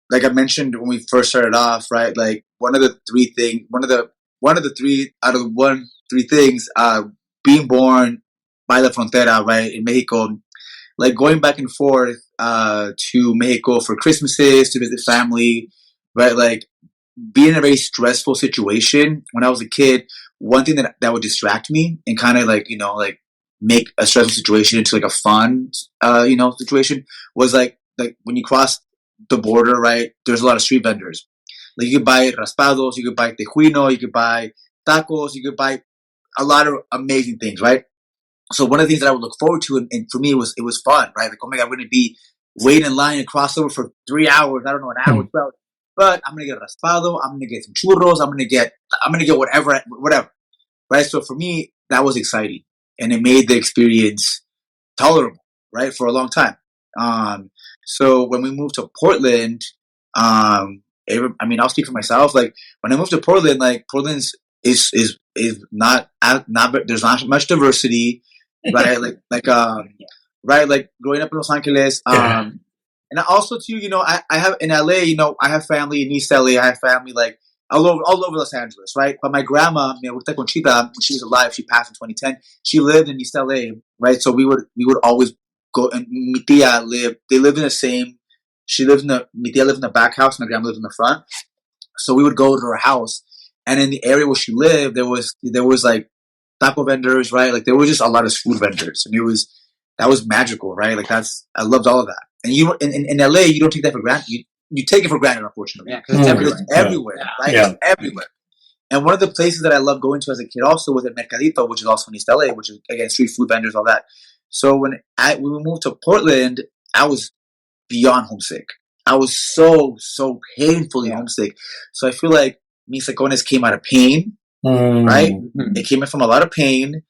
like I mentioned when we first started off, right? Like one of the three things, being born by the frontera, right, in Mexico, like going back and forth to Mexico for Christmases to visit family, right? Like being in a very stressful situation when I was a kid. One thing that would distract me and kind of like like make a stressful situation into like a fun situation was like when you cross the border, right? There's a lot of street vendors. Like you could buy raspados, you could buy tejuino, you could buy tacos, you could buy a lot of amazing things, right? So one of the things that I would look forward to, and for me, it was fun, right? Like, oh my God, we're going to be waiting in line and cross over for 3 hours. I don't know, an hour, 12. But I'm going to get a raspado. I'm going to get some churros. I'm going to get whatever, right? So for me, that was exciting, and it made the experience tolerable, right, for a long time. So when we moved to Portland, I'll speak for myself. Like when I moved to Portland, like Portland's is not there's not much diversity, right? Right, like growing up in Los Angeles, and also too, I have in LA, I have family in East LA. I have family like all over Los Angeles, right? But my grandma, mi abuelita Conchita, when she was alive, she passed in 2010. She lived in East LA, right? So we would always go, and mi tía lived. They lived in the same. Mi tía lived in the back house, and my grandma lived in the front. So we would go to her house, and in the area where she lived, there was like taco vendors, right? Like there was just a lot of food vendors, and that was magical, right? Like I loved all of that. And in LA, you don't take that for granted. You take it for granted, unfortunately. Yeah, because it's everywhere, right? Yeah. It's everywhere. And one of the places that I loved going to as a kid also was at Mercadito, which is also in East LA, which is again street food vendors, all that. So when we moved to Portland, I was beyond homesick. I was so painfully homesick. So I feel like Mis Tacones came out of pain, right? It came in from a lot of pain,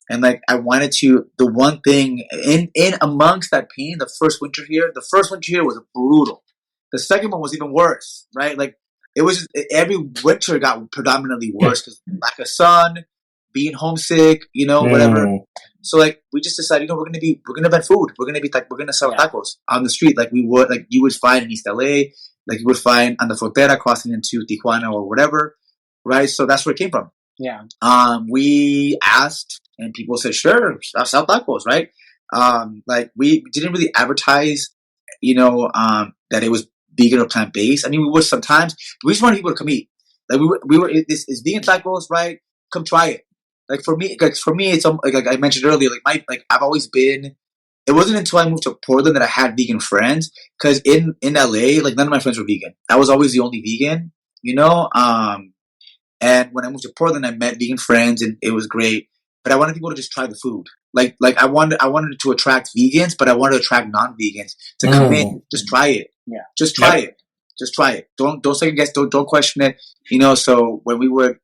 and like I wanted to. The one thing in amongst that pain, the first winter here was brutal. The second one was even worse, right? Like it was just, every winter got predominantly worse because lack of sun, being homesick, whatever. So like we just decided, we're gonna vend food. We're gonna sell tacos on the street, like you would find in East LA, like you would find on the frontera crossing into Tijuana or whatever, right? So that's where it came from. Yeah. We asked, and people said, sure, I'll sell tacos, right? Like we didn't really advertise, that it was vegan or plant based. I mean, we would sometimes, but we just wanted people to come eat. Like we were. It's vegan tacos, right? Come try it. Like for me, it's like I mentioned earlier. Like I've always been. It wasn't until I moved to Portland that I had vegan friends. Because in LA, like none of my friends were vegan. I was always the only vegan, And when I moved to Portland, I met vegan friends, and it was great. But I wanted people to just try the food. Like I wanted to attract vegans, but I wanted to attract non-vegans to come in, just try it. Yeah, just try it. Just try it. Don't second guess. Don't question it. So when we were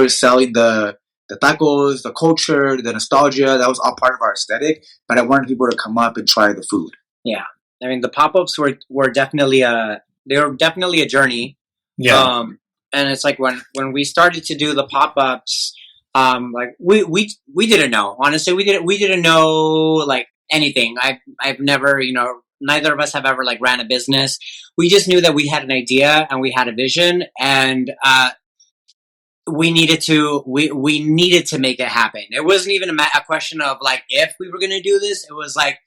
selling the tacos, the culture, the nostalgia, that was all part of our aesthetic. But I wanted people to come up and try the food. Yeah, I mean the pop-ups were definitely a journey. Yeah. And it's like when we started to do the pop-ups, like we didn't know. Honestly, we didn't know like anything. I've never, neither of us have ever like ran a business. We just knew that we had an idea and we had a vision, and we needed to make it happen. It wasn't even a question of like if we were gonna do this. It was like,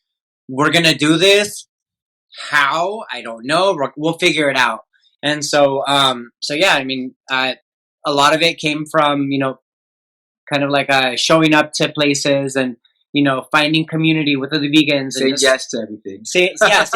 we're gonna do this. How? I don't know. We'll figure it out. And so yeah, I mean, a lot of it came from, kind of like showing up to places and, finding community with other vegans. Say and yes to everything. Say yes.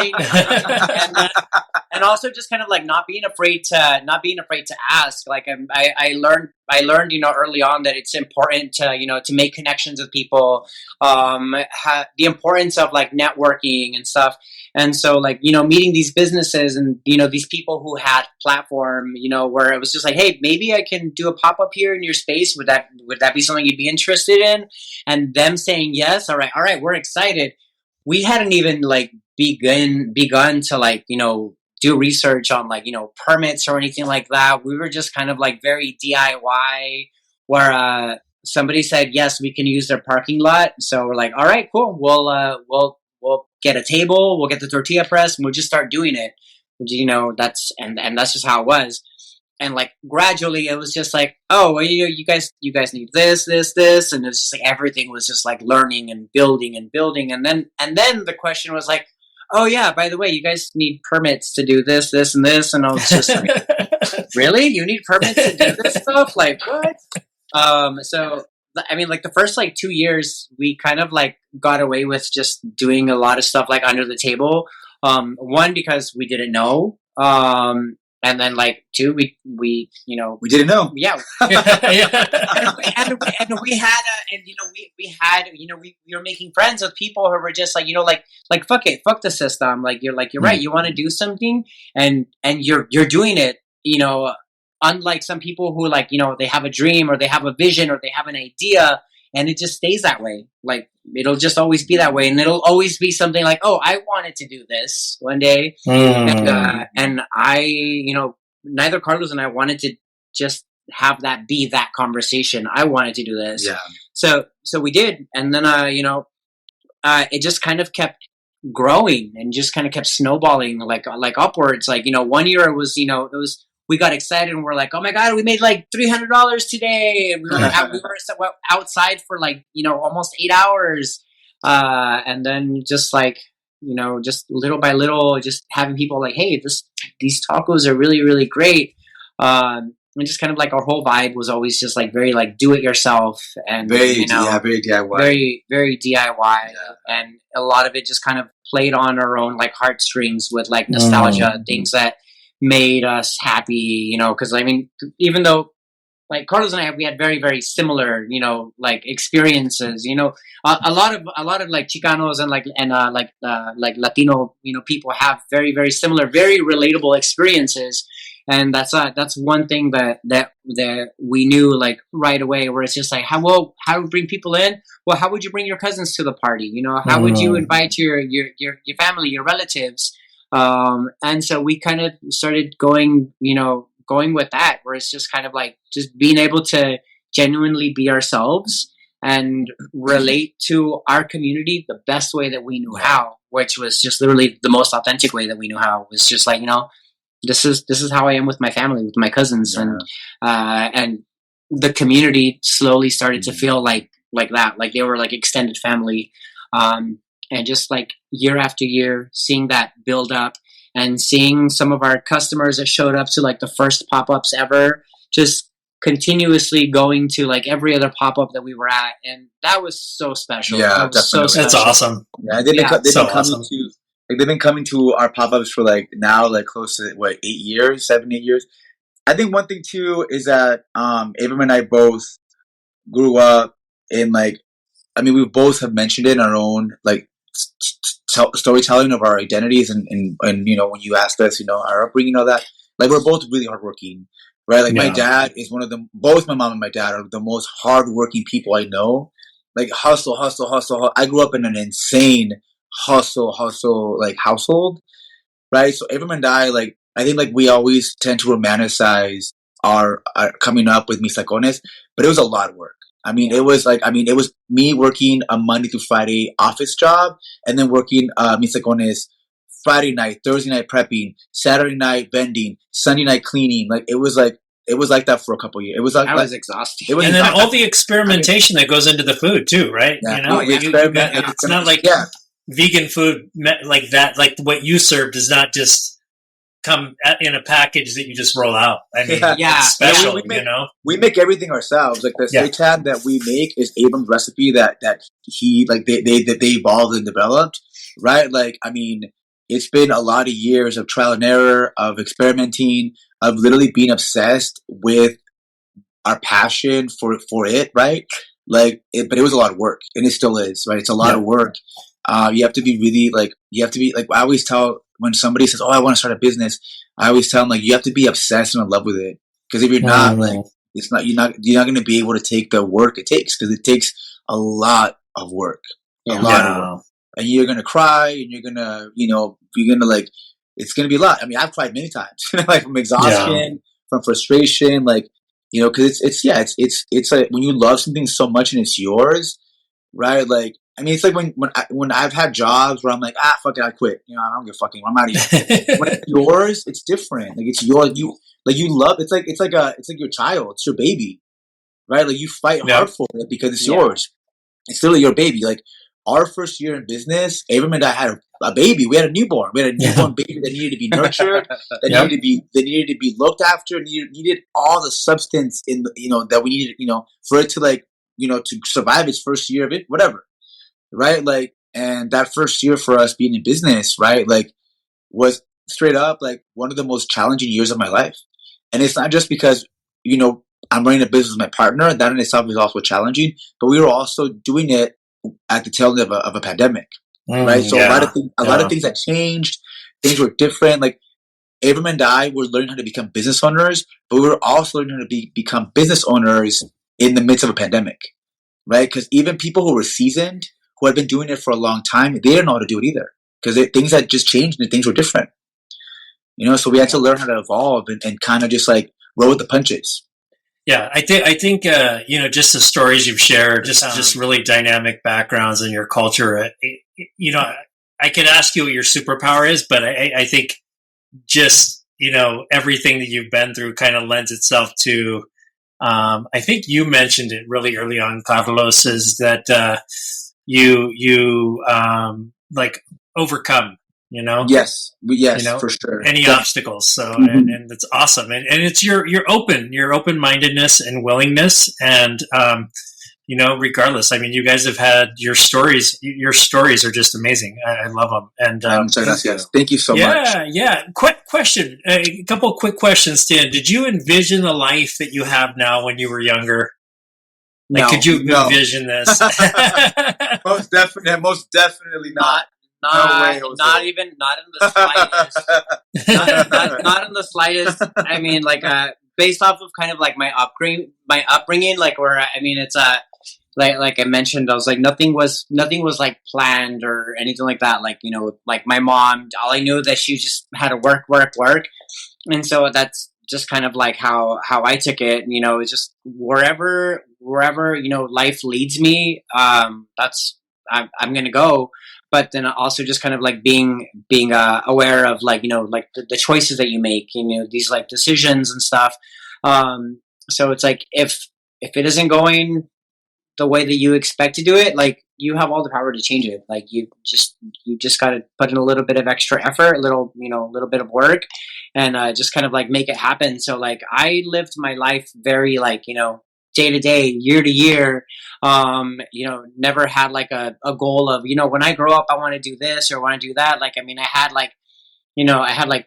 And also just kind of like not being afraid to ask. Like I learned, early on that it's important to, to make connections with people, the importance of like networking and stuff. And so like, meeting these businesses and, these people who had platform, where it was just like, hey, maybe I can do a pop-up here in your space. Would that be something you'd be interested in? And them saying yes. All right. We're excited. We hadn't even like begun to like, do research on like, permits or anything like that. We were just kind of like very DIY, where somebody said, yes, we can use their parking lot. So we're like, all right, cool. We'll get a table, we'll get the tortilla press, and we'll just start doing it. That's just how it was. And like gradually it was just like, oh, well, you guys need this, and it's just like everything was just like learning and building. And then the question was like, oh yeah, by the way, you guys need permits to do this, and this. And I was just like, really? You need permits to do this stuff? Like what? So, I mean, like the first like 2 years, we kind of like got away with just doing a lot of stuff like under the table. One, because we didn't know. And then like two, we didn't know. Yeah. and we were making friends with people who were just like, like fuck it, fuck the system. Like you're right. You want to do something and you're doing it, unlike some people who like, they have a dream or they have a vision or they have an idea and it just stays that way. Like it'll just always be that way. And it'll always be something like, oh, I wanted to do this one day. And I, neither Carlos and I wanted to just have that be that conversation. I wanted to do this. Yeah. So we did. And then, it just kind of kept growing and just kind of kept snowballing like upwards. Like, 1 year it was, we got excited and we're like, oh my God, we made like $300 today. And we were outside for like, almost 8 hours. And then just like, just little by little, just having people like, hey, these tacos are really, really great. And just kind of like our whole vibe was always just like very like do it yourself and very DIY. Very, very DIY. Yeah. And a lot of it just kind of played on our own like heartstrings with like nostalgia, things that made us happy, because I mean, even though like Carlos and I, we had very, very similar, like experiences, a lot of like Chicanos and like Latino, people have very, very similar, very relatable experiences. And that's one thing that we knew like right away, where it's just like, how would bring people in? Well, how would you bring your cousins to the party? How would you invite your family, your relatives? And so we kind of started going with that, where it's just kind of like just being able to genuinely be ourselves and relate to our community the best way that we knew how, which was just literally the most authentic way that we knew how. It was just like, this is how I am with my family, with my cousins. Yeah. And the community slowly started to feel like that, like they were like extended family. And just like year after year, seeing that build up and seeing some of our customers that showed up to like the first pop-ups ever, just continuously going to like every other pop-up that we were at. And that was so special. Yeah, so special. That's awesome. Yeah, they've been coming to our pop-ups for like now like close to 7, 8 years. I think one thing too is that Abram and I both grew up in like, I mean, we both have mentioned it in our own like storytelling of our identities and when you asked us, our upbringing, all that, like we're both really hardworking, right? Like my dad is both my mom and my dad are the most hardworking people I know. Like hustle. I grew up in an insane hustle like household, right? So Abram and I, like, I think like we always tend to romanticize our coming up with Mis Tacones, but it was a lot of work. I mean, it was me working a Monday through Friday office job and then working Mis Tacones Friday night, Thursday night prepping, Saturday night vending, Sunday night cleaning. Like it was like it was like that for a couple of years. It was like, I was exhausted. And then all the experimentation that goes into the food too, right? Yeah. You know, it's not like vegan food like that. Like what you serve does not just come in a package that you just roll out. I mean, it's special. We make everything ourselves. Like the seitan that we make is Abram's recipe that he like they evolved and developed. Right? Like, I mean, it's been a lot of years of trial and error, of experimenting, of literally being obsessed with our passion for it, right? Like, but it was a lot of work, and it still is, right? It's a lot of work. You have to be really I always tell when somebody says, "Oh, I want to start a business," I always tell them like you have to be obsessed and in love with it, because if you're not, like, it's not you're not going to be able to take the work it takes, because it takes a lot of work, a lot of work. And you're going to cry, and you're going to, you're going to like, it's going to be a lot. I mean, I've cried many times, like from exhaustion, from frustration, like, because it's like when you love something so much and it's yours, right? Like, I mean, it's like when I've had jobs where I'm like, fuck it, I quit. I don't give a fucking, I'm out of here. When it's yours, it's different. Like, it's yours. You love, it's like your child, it's your baby, right? Like, you fight hard for it because it's yours. It's literally your baby. Like, our first year in business, Abram and I had a baby. We had a newborn. We had a newborn baby that needed to be nurtured, that needed to be looked after, needed all the substance in the, that we needed, for it to like, to survive its first year of it, whatever. Right? Like, and that first year for us being in business, right? Like, was straight up like one of the most challenging years of my life. And it's not just because, I'm running a business with my partner. That in itself is also challenging, but we were also doing it at the tail end of a pandemic, right? So a lot of things that changed, things were different. Like, Abram and I were learning how to become business owners, but we were also learning how to become business owners in the midst of a pandemic, right? Because even people who were seasoned, who had been doing it for a long time, they didn't know how to do it either, because things had just changed and things were different, so we had to learn how to evolve and kind of just like roll with the punches. Yeah, I think just the stories you've shared, just really dynamic backgrounds in your culture. I could ask you what your superpower is, but I think just everything that you've been through kind of lends itself to. I think you mentioned it really early on, Carlos, is that you like overcome. Yes, for sure. Any obstacles. So, and it's awesome. And it's your open-mindedness and willingness. And, regardless, I mean, you guys have had your stories are just amazing. I love them. And, thank you so much. Yeah. Quick question. A couple of quick questions, Stan. Did you envision the life that you have now when you were younger? Like, could you envision this? Most definitely not. Not in the slightest. not in the slightest. I mean, like, based off of kind of like my upbringing, like, where I mean, it's like I mentioned, I was like nothing was like planned or anything like that. Like, like my mom, all I knew that she just had to work, and so that's just kind of like how I took it. It's just wherever life leads me, that's I'm gonna go. But then also just kind of like being aware of like like the choices that you make, these like decisions and stuff. So it's like if it isn't going the way that you expect to do it, like you have all the power to change it. Like you just got to put in a little bit of extra effort, a little bit of work, and just kind of like make it happen. So like I lived my life very like day to day, year to year, never had like a goal of, when I grow up, I want to do this or want to do that. Like, I mean, I had like I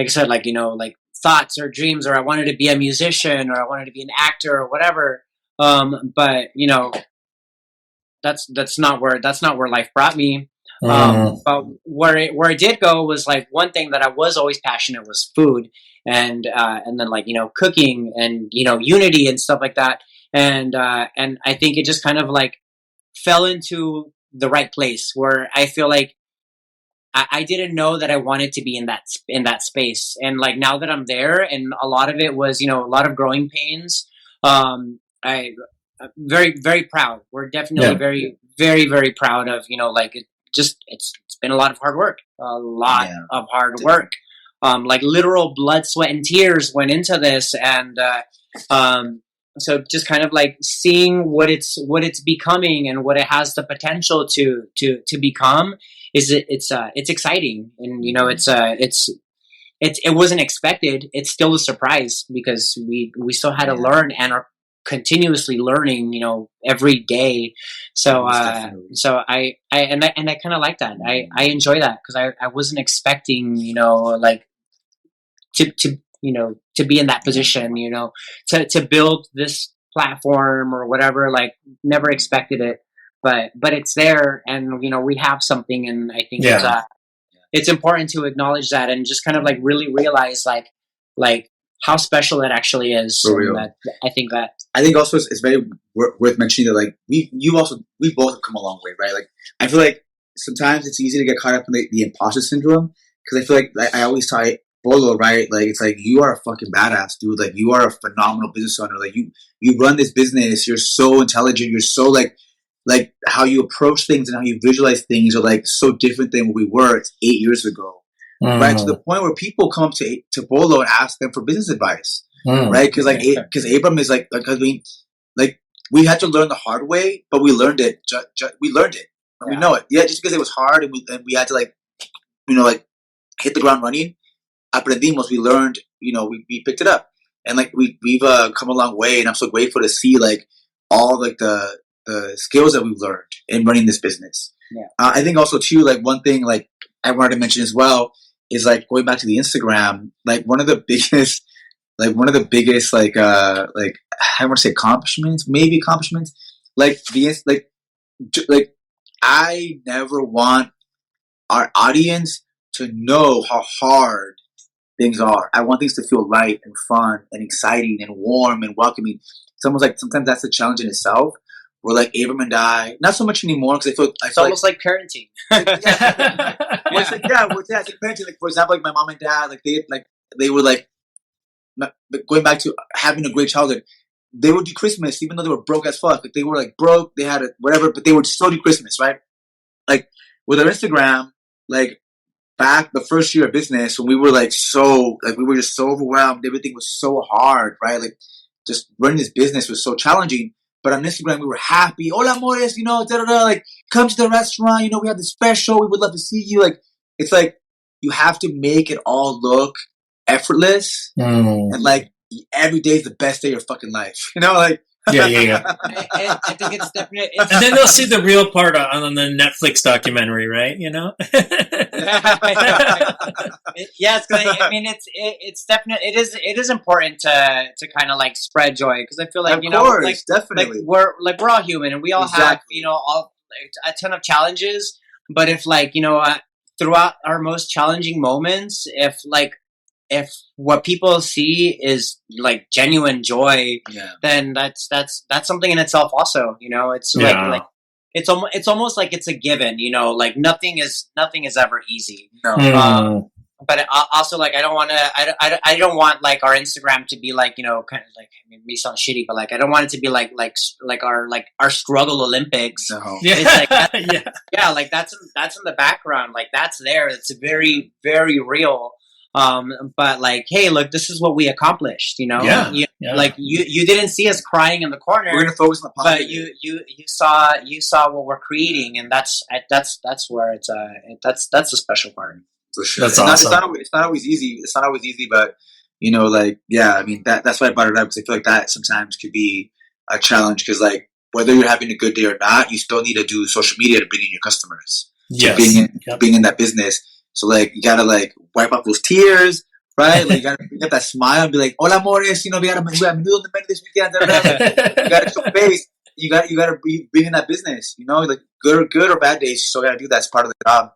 said, like, like thoughts or dreams, or I wanted to be a musician or I wanted to be an actor or whatever. But that's not where life brought me. But where it did go was like one thing that I was always passionate was food, and then like cooking and unity and stuff like that, and I think it just kind of like fell into the right place where I feel like I didn't know that I wanted to be in that space, and like now that I'm there, and a lot of it was a lot of growing pains. I'm very, very proud. We're definitely very, very, very proud of like it's been a lot of hard work, like literal blood, sweat, and tears went into this, and so just kind of like seeing what it's becoming and what it has the potential to become it's exciting, and it wasn't expected. It's still a surprise because we still had to learn and are continuously learning, every day. So I kind of like that. I enjoy that because I wasn't expecting, like to be in that position, to build this platform or whatever. Like, never expected it, but it's there, and we have something, and I think it's important to acknowledge that and just kind of like really realize like how special it actually is. For real. I think also it's very worth mentioning that like we both have come a long way, right? Like, I feel like sometimes it's easy to get caught up in the imposter syndrome, because I feel like I always tell Polo, right? Like, it's like, you are a fucking badass, dude. Like, you are a phenomenal business owner. Like, you run this business. You're so intelligent. You're so like how you approach things and how you visualize things are like so different than what we were 8 years ago. Right, to the point where people come up to Polo and ask them for business advice, right? Because Abram is like, I mean, like, we had to learn the hard way, but we learned it. We learned it, and we know it. Yeah, just because it was hard, and we had to like hit the ground running. Aprendimos, we learned, we picked it up, and like we've come a long way, and I'm so grateful to see like all like the skills that we've learned in running this business. Yeah, I think also too, like, one thing like I wanted to mention as well is like going back to the Instagram, like one of the biggest like I want to say accomplishments, like I never want our audience to know how hard things are. I want things to feel light and fun and exciting and warm and welcoming. It's almost like sometimes that's a challenge in itself. Where like Abram and I, not so much anymore, because I feel it's almost like parenting. It's like parenting. Like, for example, like my mom and dad, like they were like going back to having a great childhood. They would do Christmas even though they were broke as fuck. Like, they were like broke, they had whatever, but they would still do Christmas, right? Like, with our Instagram, like, back the first year of business, when we were like we were just so overwhelmed, everything was so hard, right? Like, just running this business was so challenging. But on Instagram, we were happy. Hola, amores, like, come to the restaurant, we have this special, we would love to see you. Like, it's like, you have to make it all look effortless, and like, every day is the best day of your fucking life, like. Yeah. I think it's definitely. And then they'll see the real part on the Netflix documentary, right? Yeah, it's definitely it is important to kind of like spread joy, because I feel like of course, like, definitely we're all human, and we all have all a ton of challenges. But if like throughout our most challenging moments, if what people see is like genuine joy, then that's something in itself also. It's like it's almost like it's a given. Like nothing is ever easy. No. But also, like, I don't want like our Instagram to be like, kind of like, I mean, it may sound shitty, but like, I don't want it to be like our struggle Olympics. No. Yeah. It's like like that's in the background. Like, that's there. It's very, very real. But like, hey, look, this is what we accomplished, like you didn't see us crying in the corner. We're gonna focus on the positive. But you saw what we're creating, and that's where that's the special part. For sure. That's awesome. It's not always easy. It's not always easy, but like, I mean, that's why I brought it up, because I feel like that sometimes could be a challenge, because like, whether you're having a good day or not, you still need to do social media to bring in your customers. Being in that business. So like, you gotta like wipe up those tears, right? Like, you gotta bring up that smile and be like, "Hola, amores," we have meal on the menu this weekend. You gotta show face. You gotta be in that business. Like, good or bad days, you still gotta do that as part of the job.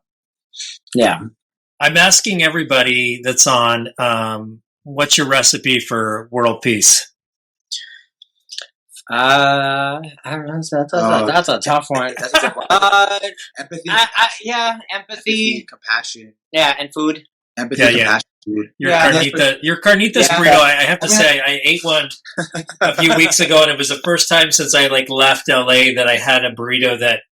Yeah. I'm asking everybody that's on, what's your recipe for world peace? I don't know. That's a tough one. That's a tough one. Empathy. Empathy, compassion. Yeah, and food. Empathy, compassion, food. Your carnitas burrito. I have to say, I ate one a few weeks ago, and it was the first time since I like left LA that I had a burrito that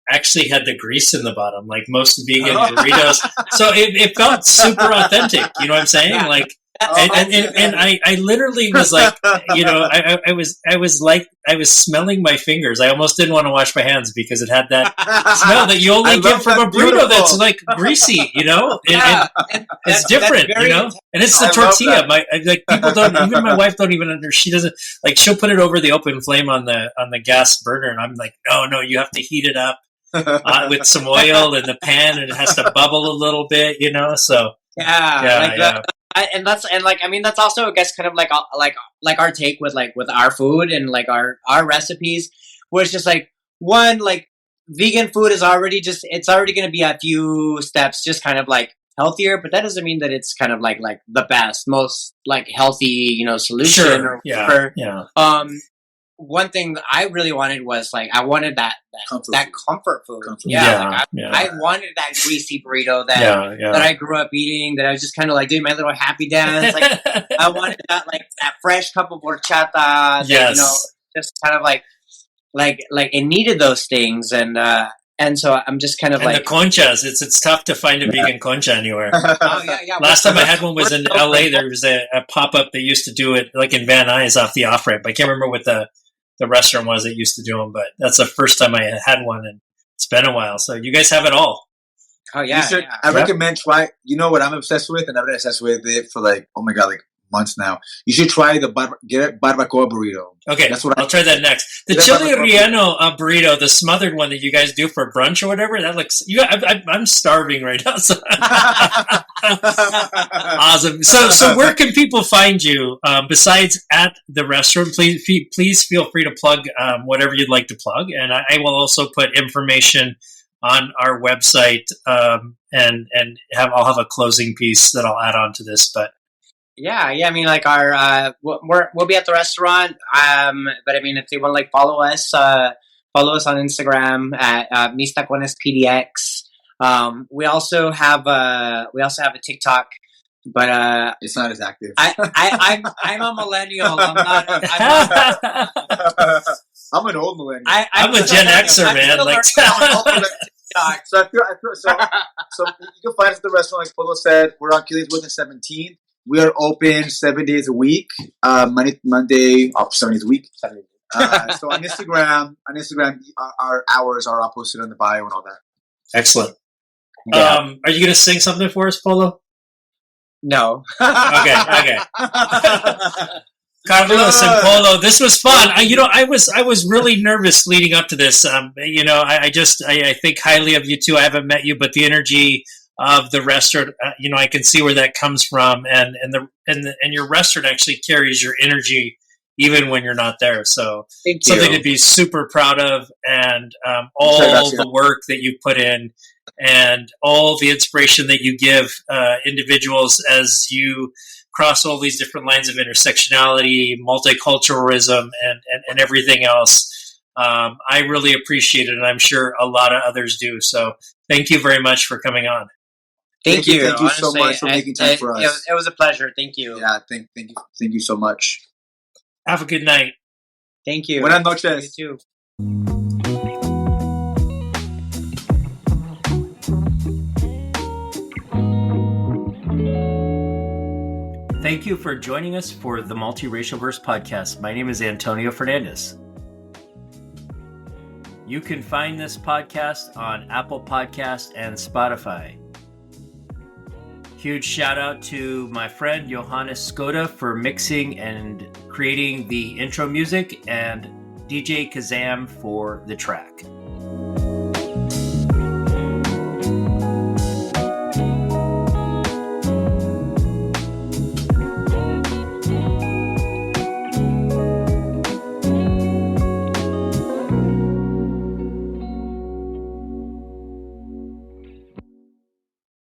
actually had the grease in the bottom, like most vegan burritos. So it felt super authentic. You know what I'm saying? Yeah. Like, and I literally was like, I was smelling my fingers. I almost didn't want to wash my hands because it had that smell that you only get from a burrito that's like greasy, and it's different, and it's the tortilla. People don't, even my wife don't even understand. She doesn't, like, she'll put it over the open flame on the gas burner, and I'm like, no, you have to heat it up with some oil in the pan, and it has to bubble a little bit, so. That's also, I guess, kind of like our take with our food and like our recipes, where it's just like, one, like, vegan food is already going to be a few steps just kind of like healthier, but that doesn't mean that it's kind of like the best, most like healthy, solution. Sure. Or whatever. One thing that I really wanted was, like, I wanted that comfort food. I wanted that greasy burrito that I grew up eating, that I was just kind of like doing my little happy dance. Like, I wanted that fresh cup of horchata. Yes. That, just kind of like it needed those things. And so I'm just kind of the conchas. It's tough to find a vegan concha anywhere. Last time I had one was in LA. There was a pop-up that used to do it, like in Van Nuys off the off-ramp. I can't remember what the restaurant was that used to do them, but that's the first time I had one, and it's been a while. So you guys have it all. Oh yeah. I recommend try. You know what I'm obsessed with, and I've been obsessed with it for like, oh my god, like months now. You should try get a barbacoa burrito. Okay, I'll try that next. The chili relleno burrito, the smothered one that you guys do for brunch or whatever, that looks. I'm starving right now. So. Awesome. So where can people find you besides at the restaurant? Please feel free to plug whatever you'd like to plug, and I will also put information on our website, and I'll have a closing piece that I'll add on to this, but. Yeah. I mean, like, our we'll be at the restaurant. But I mean, if they want to, like, follow us on Instagram at Mis Tacones PDX. We also have a TikTok, but it's not as active. I'm a millennial. I'm an old millennial. I'm a Gen Xer, man. Like, so I feel so you can find us at the restaurant, like Polo said. We're on Killingsworth and 17th. We are open 7 days a week, Monday, 7 days a week. So on Instagram, our hours are all posted on the bio and all that. Excellent. Yeah. Are you going to sing something for us, Polo? No. Okay. Carlos and Polo, this was fun. I was really nervous leading up to this. I think highly of you two. I haven't met you, but the energy of the restaurant, I can see where that comes from, and your restaurant actually carries your energy even when you're not there. So something to be super proud of, and all the work that you put in, and all the inspiration that you give individuals as you cross all these different lines of intersectionality, multiculturalism, and everything else. I really appreciate it, and I'm sure a lot of others do. So thank you very much for coming on. Thank you so much for making time for us. It was a pleasure. Thank you. Yeah, thank you so much. Have a good night. Thank you. Buenas noches. You too. Thank you for joining us for the Multiracialverse Podcast. My name is Antonio Fernandez. You can find this podcast on Apple Podcast and Spotify. Huge shout out to my friend Johannes Skoda for mixing and creating the intro music, and DJ Kazam for the track.